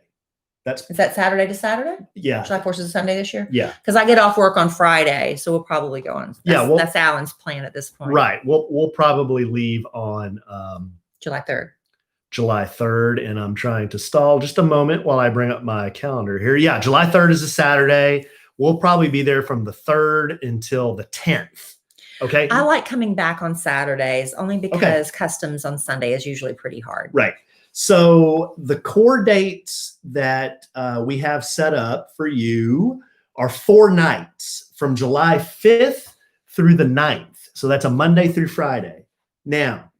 Is that Saturday to Saturday? Yeah. July 4th is a Sunday this year? Yeah. Because I get off work on Friday, so we'll probably go on. That's Alan's plan at this point. Right. We'll probably leave on July 3rd. July 3rd, and I'm trying to stall just a moment while I bring up my calendar here. Yeah, July 3rd is a Saturday. We'll probably be there from the 3rd until the 10th. Okay. I like coming back on Saturdays only because customs on Sunday is usually pretty hard. Right. So the core dates that we have set up for you are 4 nights from July 5th through the 9th. So that's a Monday through Friday. Now,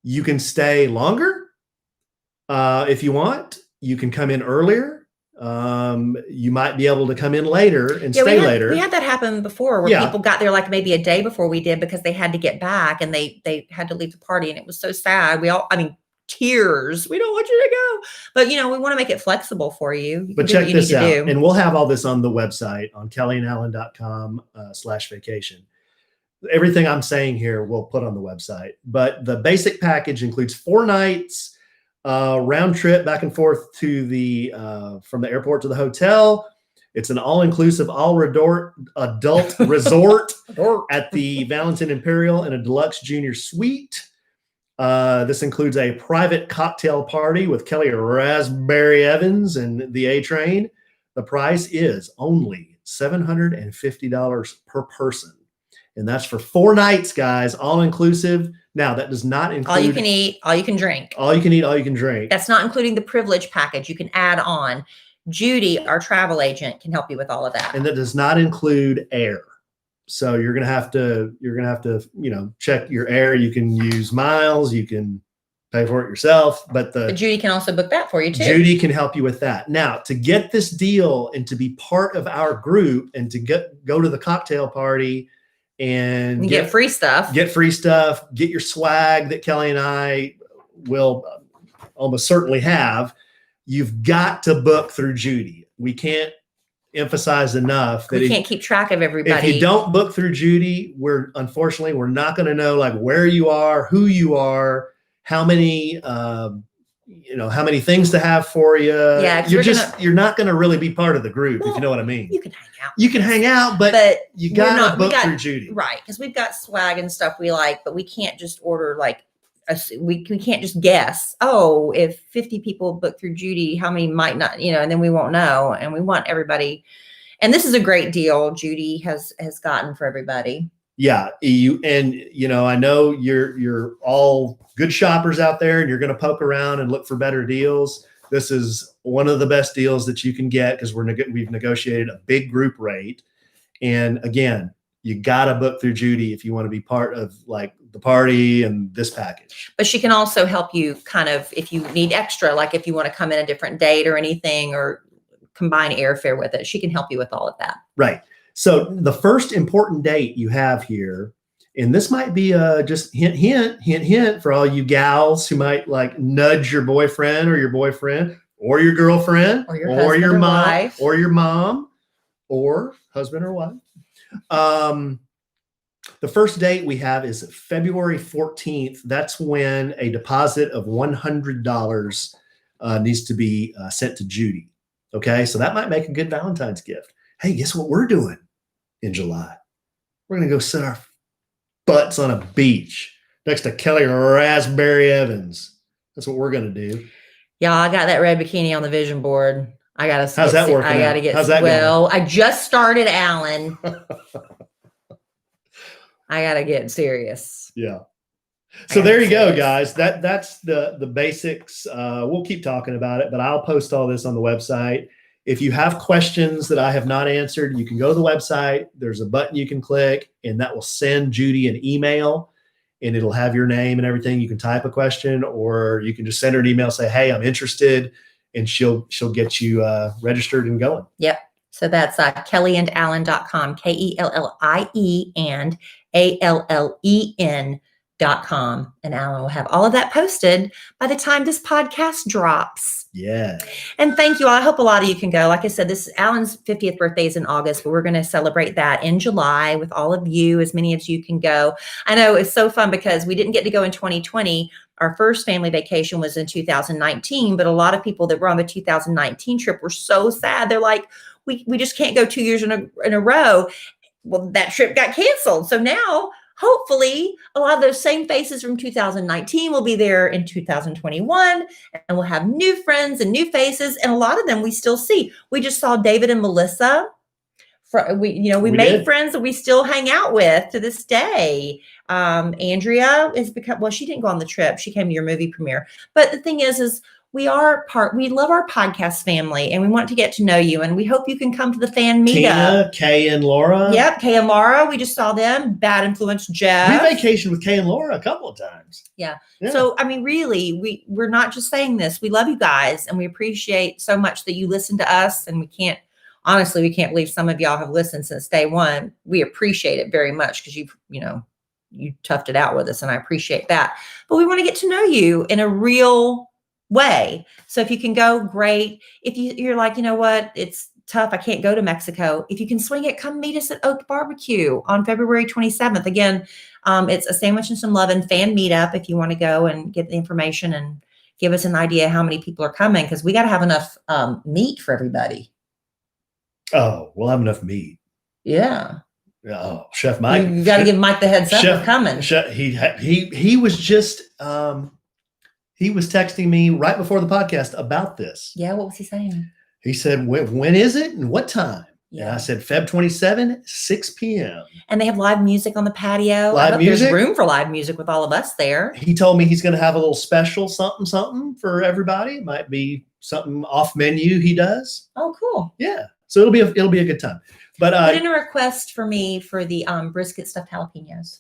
you can stay longer if you want. You can come in earlier. You might be able to come in later and stay later. We had that happen before where people got there like maybe a day before we did because they had to get back and they had to leave the party, and it was so sad. Tears. We don't want you to go. But, we want to make it flexible for you. But check this out. And we'll have all this on the website on kellieandalan.com/vacation. Everything I'm saying here we'll put on the website. But the basic package includes 4 nights, round trip back and forth to the from the airport to the hotel. It's an all-inclusive, adult resort at the Valentin Imperial and a deluxe junior suite. This includes a private cocktail party with Kellie Rasberry Evans and the A Train. The price is only $750 per person. And that's for 4 nights, guys, all inclusive. Now, that does not include all you can eat, all you can drink. All you can eat, all you can drink. That's not including the privilege package. You can add on. Judy, our travel agent, can help you with all of that. And that does not include air. So you're gonna have to, check your air. You can use miles, you can pay for it yourself, but Judy can also book that for you too. Judy can help you with that. Now, to get this deal and to be part of our group and to go to the cocktail party and get free stuff, get your swag that Kellie and I will almost certainly have, you've got to book through Judy. We can't emphasize enough that we can't keep track of everybody. If you don't book through Judy, unfortunately we're not going to know like where you are, who you are, how many how many things to have for you. Yeah, you're not going to really be part of the group, if you know what I mean. You can hang out. You can hang out, but you got to book through Judy. Right, because we've got swag and stuff we like, but we can't just order like we can't just guess, if 50 people book through Judy, how many might not, and then we won't know. And we want everybody. And this is a great deal Judy has gotten for everybody. Yeah. I know you're all good shoppers out there and you're going to poke around and look for better deals. This is one of the best deals that you can get because we've negotiated a big group rate. And again, you got to book through Judy if you want to be part of like the party and this package. But she can also help you kind of, if you need extra, like if you want to come in a different date or anything, or combine airfare with it, she can help you with all of that. Right. So the first important date you have here, and this might be just hint for all you gals who might like nudge your boyfriend or your girlfriend or your mom wife. Or your mom or husband or wife. The first date we have is February 14th. That's when a deposit of $100 needs to be sent to Judy. Okay, so that might make a good Valentine's gift. Hey, guess what we're doing in July? We're going to go sit our butts on a beach next to Kellie Rasberry Evans. That's what we're going to do. Yeah, I got that red bikini on the vision board. I got to. How's that working? I got to get. How's that going? I just started, Alan. I got to get serious. Yeah. So there you go, guys. That's the basics. We'll keep talking about it, but I'll post all this on the website. If you have questions that I have not answered, you can go to the website. There's a button you can click, and that will send Judy an email, and it'll have your name and everything. You can type a question, or you can just send her an email, say, hey, I'm interested, and she'll get you registered and going. Yep. So that's kellieandallen.com, KELLIE and ALLEN.com. And Alan will have all of that posted by the time this podcast drops. Yeah. And thank you all. I hope a lot of you can go. Like I said, this Alan's 50th birthday is in August, but we're going to celebrate that in July with all of you, as many as you can go. I know it's so fun because we didn't get to go in 2020. Our first family vacation was in 2019, but a lot of people that were on the 2019 trip were so sad. They're like, we just can't go 2 years in a row. Well, that trip got canceled. So now, hopefully, a lot of those same faces from 2019 will be there in 2021, and we'll have new friends and new faces. And a lot of them we still see. We just saw David and Melissa. We made friends that we still hang out with to this day. Andrea is she didn't go on the trip. She came to your movie premiere. But the thing is we love our podcast family, and we want to get to know you, and we hope you can come to the fan meetup. Tina, Kay, and Laura. Yep, Kay and Laura. We just saw them. Bad Influence Jeff. We vacationed with Kay and Laura a couple of times. Yeah. So, I mean, really, we're not just saying this. We love you guys, and we appreciate so much that you listen to us, and we can't believe some of y'all have listened since day one. We appreciate it very much because you toughed it out with us, and I appreciate that. But we want to get to know you in a real way. So if you can go, great. If you're like, you know what, it's tough, I can't go to Mexico. If you can swing it, come meet us at Oak Barbecue on February 27th. Again, it's a sandwich and some Lovin fan meetup if you want to go and get the information and give us an idea how many people are coming, because we got to have enough meat for everybody. Oh, we'll have enough meat. Yeah. Oh, Chef Mike. You got to give Mike the heads up. We're coming. He was just he was texting me right before the podcast about this. Yeah, what was he saying? He said, when is it and what time? Yeah. And I said, Feb 27, 6 p.m. And they have live music on the patio. There's room for live music with all of us there. He told me he's going to have a little special something for everybody. It might be something off menu he does. Oh, cool. Yeah. So it'll be a good time. But put in a request for me for the brisket stuffed jalapenos.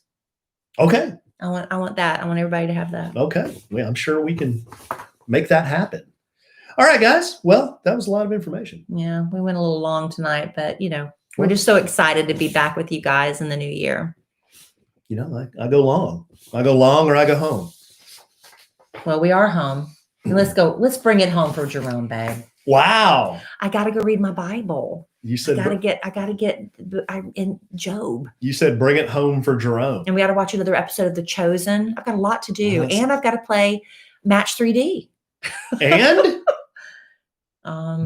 Okay. I want that. I want everybody to have that. Okay. Well, I'm sure we can make that happen. All right, guys. Well, that was a lot of information. Yeah, we went a little long tonight, but we're just so excited to be back with you guys in the new year. I go long. I go long or I go home. Well, we are home. Let's go. Let's bring it home for Jerome, babe. Wow. I got to go read my Bible. You said I gotta get in Job. You said bring it home for Jerome. And we got to watch another episode of The Chosen. I've got a lot to do, and I've got to play Match 3D. And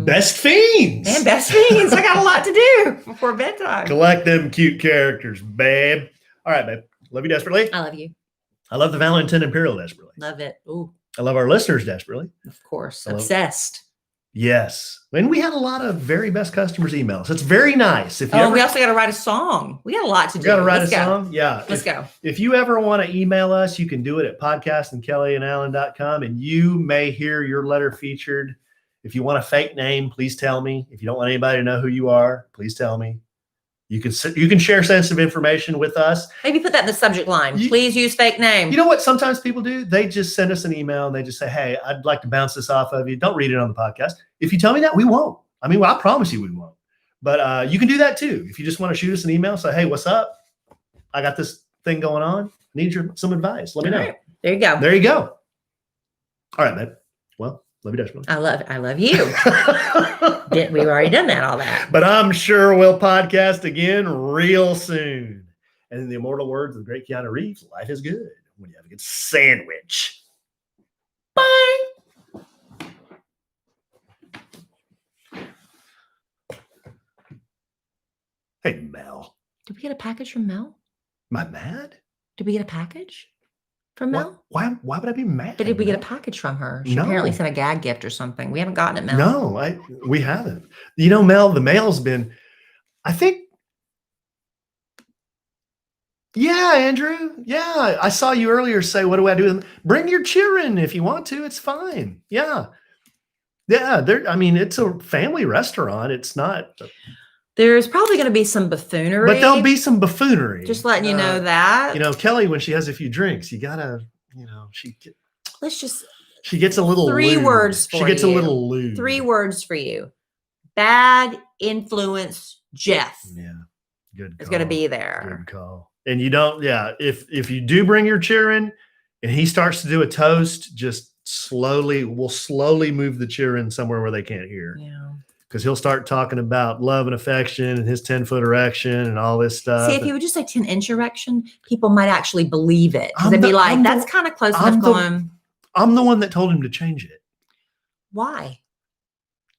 Best Fiends. And Best Fiends. I got a lot to do before bedtime. Collect them cute characters, babe. All right, babe. Love you desperately. I love you. I love the Valentin Imperial desperately. Love it. Ooh. I love our listeners desperately. Of course. Obsessed. Yes. And we had a lot of very best customers emails. It's very nice. We also got to write a song. We got a lot to do. You got to write a song? Yeah. Let's go. If you ever want to email us, you can do it at podcastandkellyandallen.com, and you may hear your letter featured. If you want a fake name, please tell me. If you don't want anybody to know who you are, please tell me. You can share sensitive information with us. Maybe put that in the subject line. Please use fake name. You know what sometimes people do? They just send us an email and they just say, hey, I'd like to bounce this off of you. Don't read it on the podcast. If you tell me that, we won't. I mean, I promise you we won't. But you can do that too. If you just want to shoot us an email, say, hey, what's up? I got this thing going on. Need some advice. Let me know. Right. There you go. There you go. All right, man. Well, love you, desperately. I love you. We've already done all that. But I'm sure we'll podcast again real soon. And in the immortal words of the great Keanu Reeves, life is good when you have a good sandwich. Bye. Hey, Mel. Did we get a package from Mel? Am I mad? Did we get a package from Mel? Why would I be mad? But did we get a package from her? She apparently sent a gag gift or something. We haven't gotten it, Mel. No, we haven't. Mel, the mail's been, I think. Yeah, Andrew. Yeah, I saw you earlier say, what do I do? Bring your children if you want to. It's fine. Yeah. Yeah, I mean, it's a family restaurant. It's not, There's probably going to be some buffoonery. but there'll be some buffoonery. Just letting you know that. You know, Kelly, when she has a few drinks, you gotta, Let's just she gets a little three lewd. words for She gets you. a little lewd. 3 words for you. Bad influence Jeff. Yeah. Good call. Is going to be there. Good call. And you don't, if you do bring your cheering and he starts to do a toast, just we'll slowly move the cheering somewhere where they can't hear. Yeah. Because he'll start talking about love and affection and his 10-foot erection and all this stuff. See, if he would just say 10-inch erection, people might actually believe it. Because they'd be like, that's kind of close enough going. I'm the one that told him to change it. Why?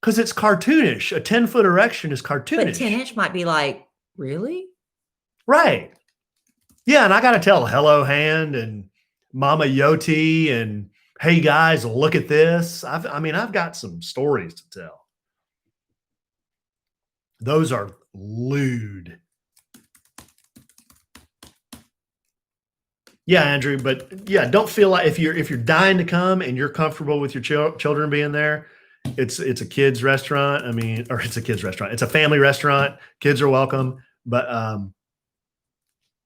Because it's cartoonish. A 10-foot erection is cartoonish. But 10-inch might be like, really? Right. Yeah, and I got to tell Hello Hand and Mama Yoti and hey guys, look at this. I've got some stories to tell. Those are lewd. Yeah, Andrew, but yeah, don't feel like if you're dying to come and you're comfortable with your children being there, it's a kids restaurant. It's a kids restaurant. It's a family restaurant. Kids are welcome, but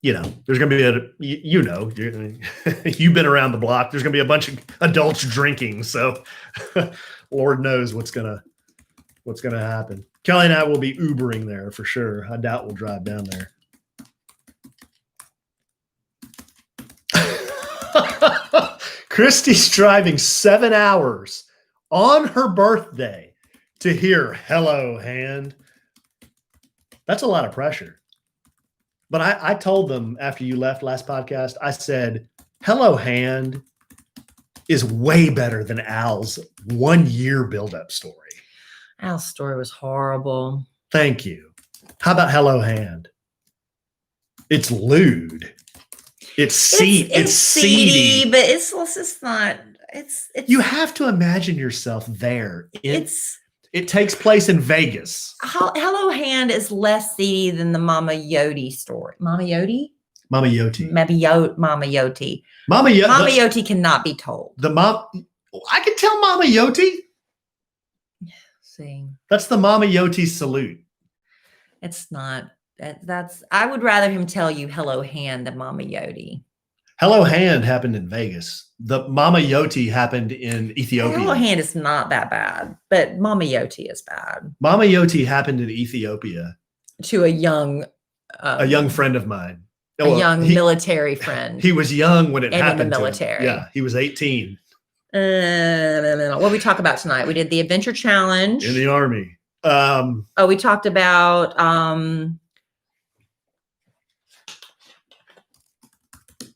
there's going to be you've been around the block. There's going to be a bunch of adults drinking. So Lord knows what's going to happen. Kelly and I will be Ubering there for sure. I doubt we'll drive down there. Christy's driving 7 hours on her birthday to hear Hello Hand. That's a lot of pressure. But I told them after you left last podcast, I said, Hello Hand is way better than Al's 1 year build-up story. Al's story was horrible. Thank you. How about Hello Hand? It's lewd. It's seedy, but it's just not. It's. You have to imagine yourself there. It takes place in Vegas. Hello Hand is less seedy than the Mama Yoti story. Mama Yoti? Mama Yoti. Maybe Mama Yoti. Mama Yoti cannot be told. I can tell Mama Yoti. See. That's the Mama Yoti salute. It's not. I would rather him tell you Hello Hand than Mama Yoti. Hello Hand happened in Vegas. The Mama Yoti happened in Ethiopia. Hello Hand is not that bad, but Mama Yoti is bad. Mama Yoti happened in Ethiopia. To a young friend of mine. Military friend. He was young when it happened. In the military. Yeah, he was 18. What did we talk about tonight? We did the adventure challenge. In the Army. We talked about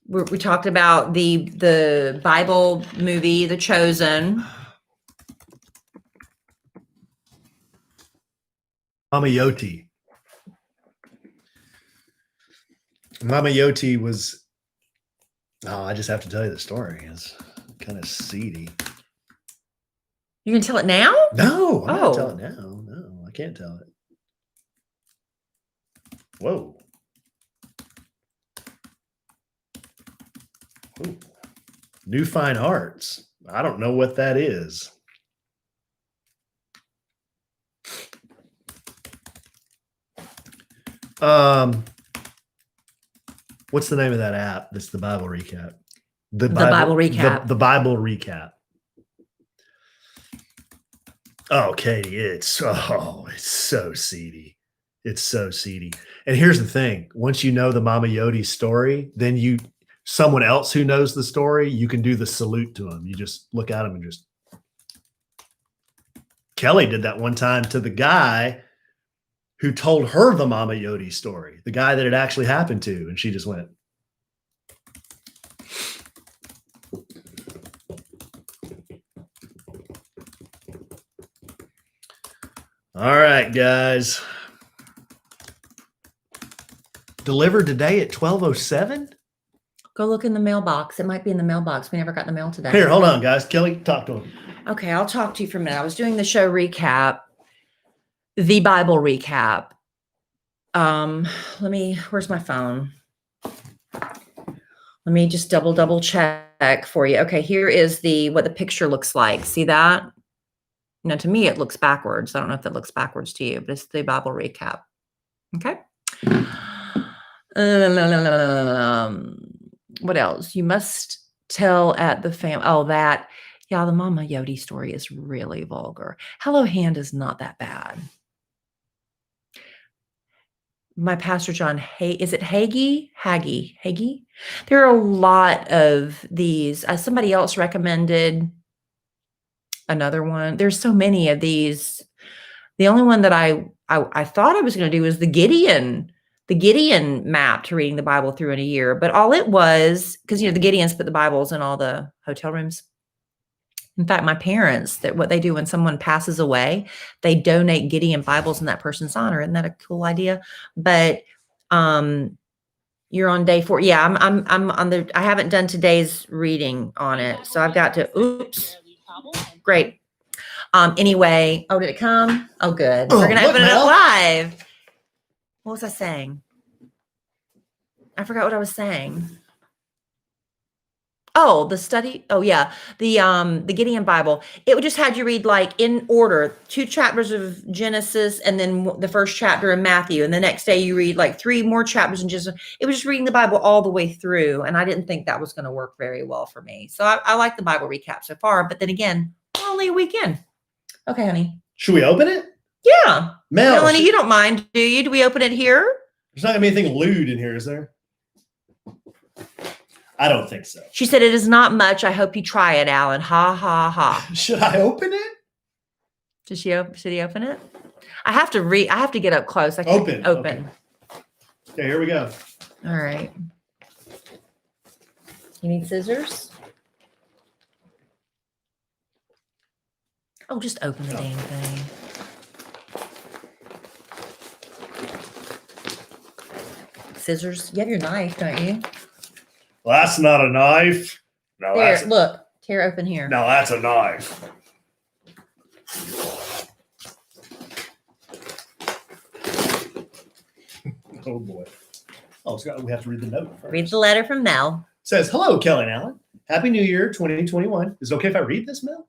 we talked about the Bible movie, The Chosen. Mama Yoti. Mama Yoti was. Oh, I just have to tell you the story. It's kind of seedy. You can tell it now? No, I'm not telling it now. No, I can't tell it. Whoa. Ooh. New Fine Arts. I don't know what that is. What's the name of that app? That's the Bible recap. The Bible recap. The Bible recap. Oh, Katie, it's so seedy. It's so seedy. And here's the thing. Once you know the Mama Yoti story, then someone else who knows the story, you can do the salute to them. You just look at them and just. Kellie did that one time to the guy who told her the Mama Yoti story, the guy that it actually happened to. And she just went. All right, guys. Delivered today at 12:07. Go look in the mailbox. It might be in the mailbox. We never got the mail today. Here, hold on, guys. Kellie, talk to him. Okay, I'll talk to you for a minute. I was doing the show recap, the Bible recap. Where's my phone? Let me just double check for you. Okay, here is what the picture looks like. See that? Now, to me, it looks backwards. I don't know if that looks backwards to you, but it's the Bible recap. Okay. What else? You must tell at the family. Oh, that. Yeah, the Mama Yodi story is really vulgar. Hello Hand is not that bad. My Pastor John, is it Hagee? There are a lot of these. Somebody else recommended another one. There's so many of these. The only one that I thought I was going to do was the Gideon map to reading the Bible through in a year. But all it was, because the Gideons put the Bibles in all the hotel rooms. In fact, my parents, that what they do when someone passes away, they donate Gideon Bibles in that person's honor. Isn't that a cool idea? But you're on day 4. Yeah, I'm on the. I haven't done today's reading on it, so I've got to. Oops. Great. Anyway, did it come? Oh, good. We're gonna open it up live. What was I saying? I forgot what I was saying. Oh, the study. Oh, yeah. The Gideon Bible. It would just had you read like in order 2 chapters of Genesis and then the first chapter of Matthew. And the next day you read like 3 more chapters in Genesis. It was just reading the Bible all the way through. And I didn't think that was going to work very well for me. So I like the Bible recap so far. But then again, only a weekend. Okay, honey. Should we open it? Yeah. Melanie, you don't mind, do you? Do we open it here? There's not going to be anything lewd in here, is there? I don't think so. She said, it is not much. I hope you try it, Alan. Ha, ha, ha. Should I open it? Should he open it? I have to get up close. I can't open. Okay, here we go. All right. You need scissors? Oh, just open the damn thing. Scissors? You have your knife, don't you? Well, that's not a knife. No, there, look. Tear open here. No, that's a knife. Oh, boy. Oh, we have to read the note first. Read the letter from Mel. It says, hello, Kellie and Alan. Happy New Year 2021. Is it okay if I read this, Mel?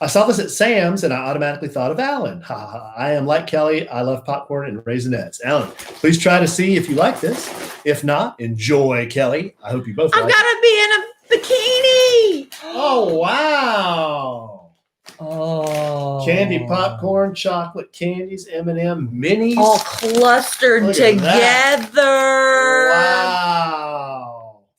I saw this at Sam's and I automatically thought of Alan. Ha, ha, I am like Kellie. I love popcorn and Raisinets. Alan, please try to see if you like this. If not, enjoy, Kellie. I hope you both like it. I've got to be in a bikini. Oh, wow. Oh. Candy, popcorn, chocolate candies, M&M, minis. All clustered together. Wow.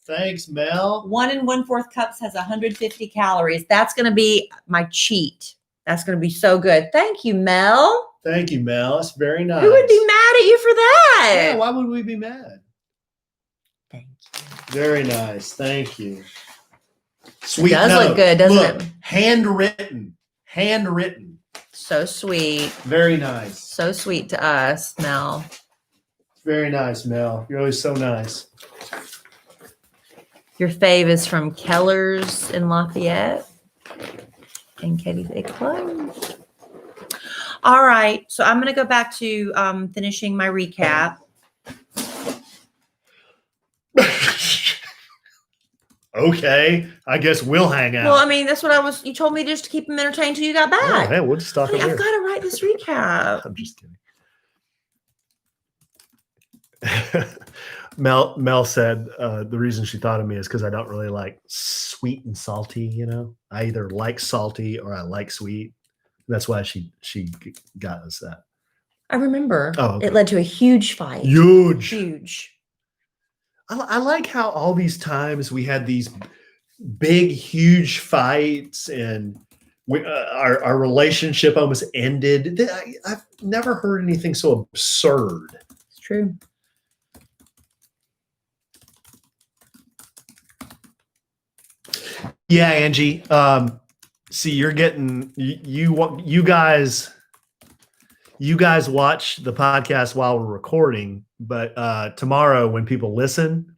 Thanks, Mel. 1 1/4 cups has 150 calories. That's going to be my cheat. That's going to be so good. Thank you, Mel. Thank you, Mel. That's very nice. Who would be mad at you for that? Yeah, why would we be mad? Thank you. Very nice. Thank you. Sweet. It does look good, doesn't it? Handwritten. So sweet. Very nice. So sweet to us, Mel. Very nice, Mel. You're always so nice. Your fave is from Keller's in Lafayette. And Katie, they closed. All right. So I'm going to go back to finishing my recap. Okay. I guess we'll hang out. Well, I mean, that's what you told me just to keep them entertained until you got back. Oh, hey, we'll just talk Honey, here. I've got to write this recap. I'm just kidding. Mel said the reason she thought of me is because I don't really like sweet and salty. I either like salty or I like sweet. That's why she got us that. I remember. Oh, okay. It led to a huge fight. Huge. I like how all these times we had these big, huge fights and our relationship almost ended. I've never heard anything so absurd. It's true. Yeah, Angie. See, you're getting you guys watch the podcast while we're recording, but tomorrow when people listen,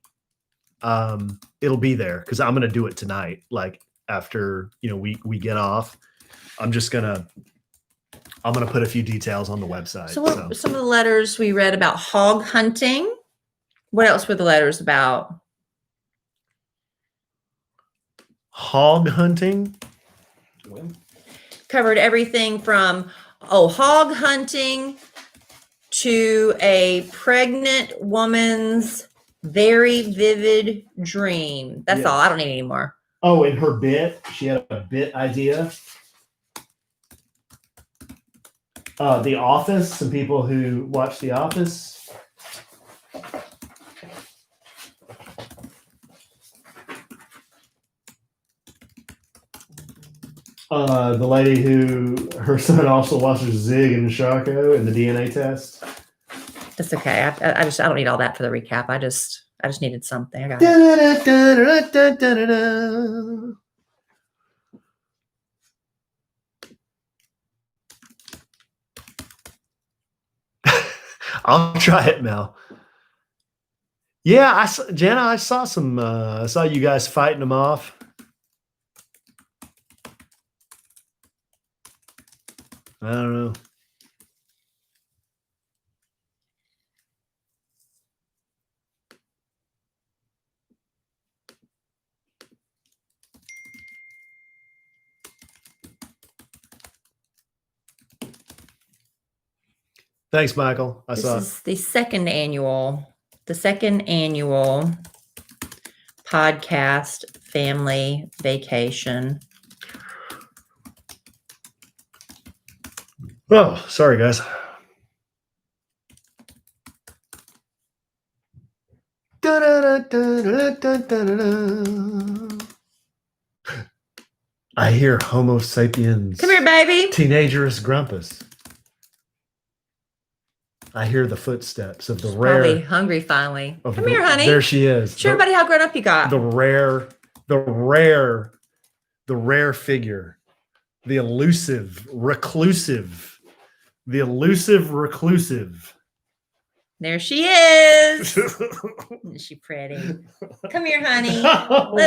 it'll be there because I'm gonna do it tonight. Like after we get off, I'm gonna put a few details on the website. So what were some of the letters we read about hog hunting? What else were the letters about? Hog hunting? covered everything from hog hunting to a pregnant woman's very vivid dream. That's all. I don't need any more. Oh, and her bit. She had a bit idea. The Office. Some people who watch The Office. The lady who her son also watches Zig and Sharko and the DNA test. That's okay. I don't need all that for the recap. I just needed something. I got it. I'll try it, Mel. Yeah, Jana, I saw some. I saw you guys fighting them off. I don't know. Thanks, Michael. This is the second annual podcast family vacation. Oh, sorry, guys. I hear Homo sapiens. Come here, baby. Teenagerous grumpus. I hear the footsteps of the She's rare. Probably hungry finally. Come here, honey. There she is. Show everybody how grown up you got. The rare figure. The elusive reclusive. There she is. Isn't she pretty? Come here, honey.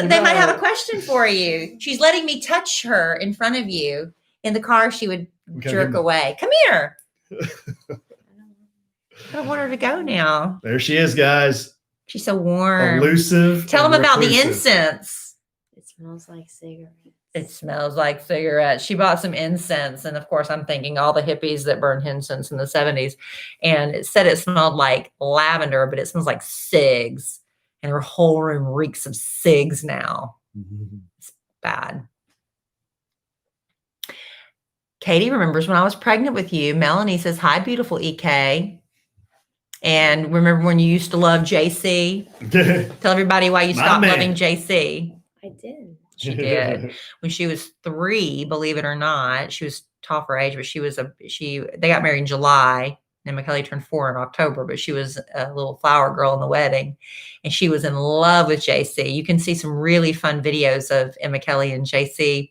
They might have a question for you. She's letting me touch her in front of you. In the car, she would jerk away. Come here. I don't want her to go now. There she is, guys. She's so warm. Elusive. Tell them about the incense. It smells like cigarettes. It smells like cigarettes. She bought some incense. And of course, I'm thinking all the hippies that burned incense in the 70s. And it said it smelled like lavender, but it smells like cigs. And her whole room reeks of cigs now. Mm-hmm. It's bad. Katie remembers when I was pregnant with you. Melanie says, hi, beautiful EK. And remember when you used to love JC? Tell everybody why you stopped loving JC. I did. She did. When she was 3, believe it or not, she was tall for age, but they got married in July and Kellie turned 4 in October, but she was a little flower girl in the wedding and she was in love with JC. You can see some really fun videos of Emma Kellie and JC,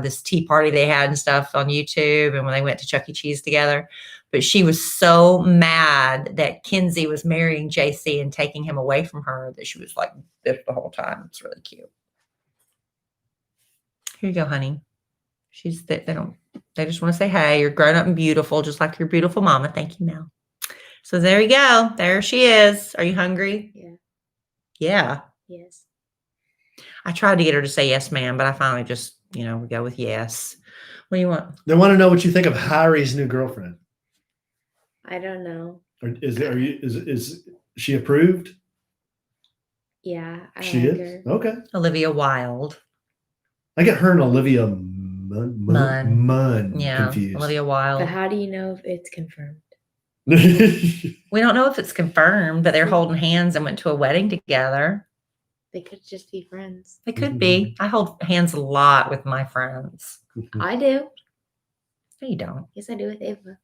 this tea party they had and stuff on YouTube and when they went to Chuck E. Cheese together. But she was so mad that Kinsey was marrying JC and taking him away from her that she was like this the whole time. It's really cute. Here you go, honey. They just want to say, hey, you're grown up and beautiful, just like your beautiful mama. Thank you, Mel. So there you go. There she is. Are you hungry? Yeah. Yeah. Yes. I tried to get her to say yes, ma'am, but I finally just, we go with yes. What do you want? They want to know what you think of Harry's new girlfriend. I don't know. Is she approved? Yeah, she is. Her. Okay. Olivia Wilde. I get her and Olivia Munn yeah, confused. Olivia Wilde. But how do you know if it's confirmed? We don't know if it's confirmed, but they're holding hands and went to a wedding together. They could just be friends. They could be. I hold hands a lot with my friends. I do. No, you don't. Yes, I do with Ava.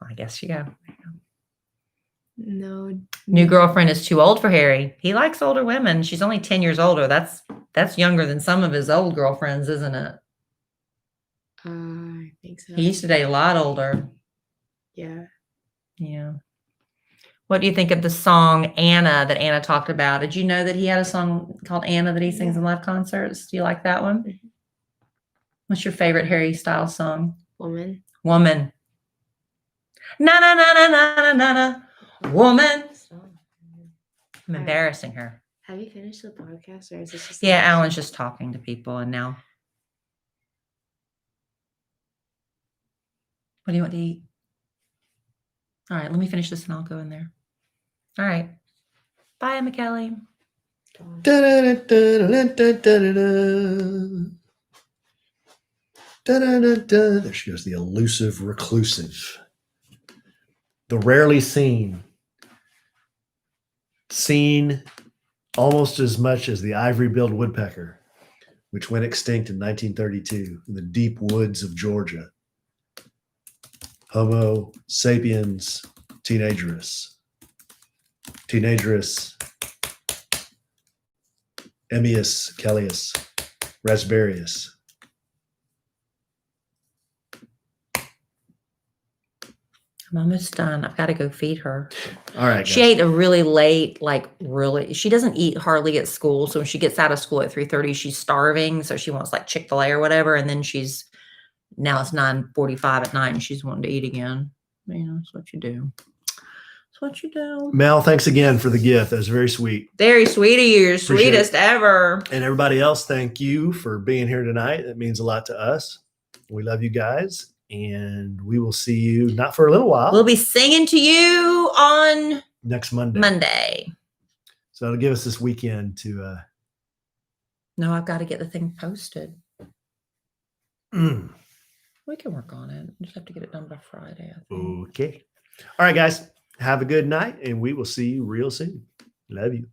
I guess you go. No. New girlfriend is too old for Harry. He likes older women. She's only 10 years older. That's younger than some of his old girlfriends, isn't it? I think so. He used to date a lot older. Yeah. Yeah. What do you think of the song Anna that Anna talked about? Did you know that he had a song called Anna that he sings in live concerts? Do you like that one? Mm-hmm. What's your favorite Harry Styles song? Woman. Na na na na na na na. Woman. I'm embarrassing her. Have you finished the podcast or is this just? Yeah, Alan's just talking to people and now. What do you want to eat? All right, let me finish this and I'll go in there. All right. Bye, Emma Kelly. There she goes, the elusive reclusive. The rarely seen. Seen almost as much as the ivory-billed woodpecker, which went extinct in 1932 in the deep woods of Georgia. Homo sapiens teenagerus. Teenagerus. Emmius Kellius. Rasberrius. I'm almost done. I've got to go feed her. All right, She guys. ate a really late, she doesn't eat hardly at school. So when she gets out of school at 3:30, she's starving. So she wants like Chick-fil-A or whatever. And then now it's 9:45 at night and she's wanting to eat again. You know, that's what you do. That's what you do. Mel, thanks again for the gift. That was very sweet. Very sweet of you. Appreciate Sweetest ever. And everybody else, thank you for being here tonight. It means a lot to us. We love you guys. And we will see you not for a little while. We'll be singing to you on next Monday. Monday. So it'll give us this weekend to No, I've got to get the thing posted. We can work on it. Just have to get it done by Friday, I think. Okay. All right, guys. Have a good night, and we will see you real soon. Love you.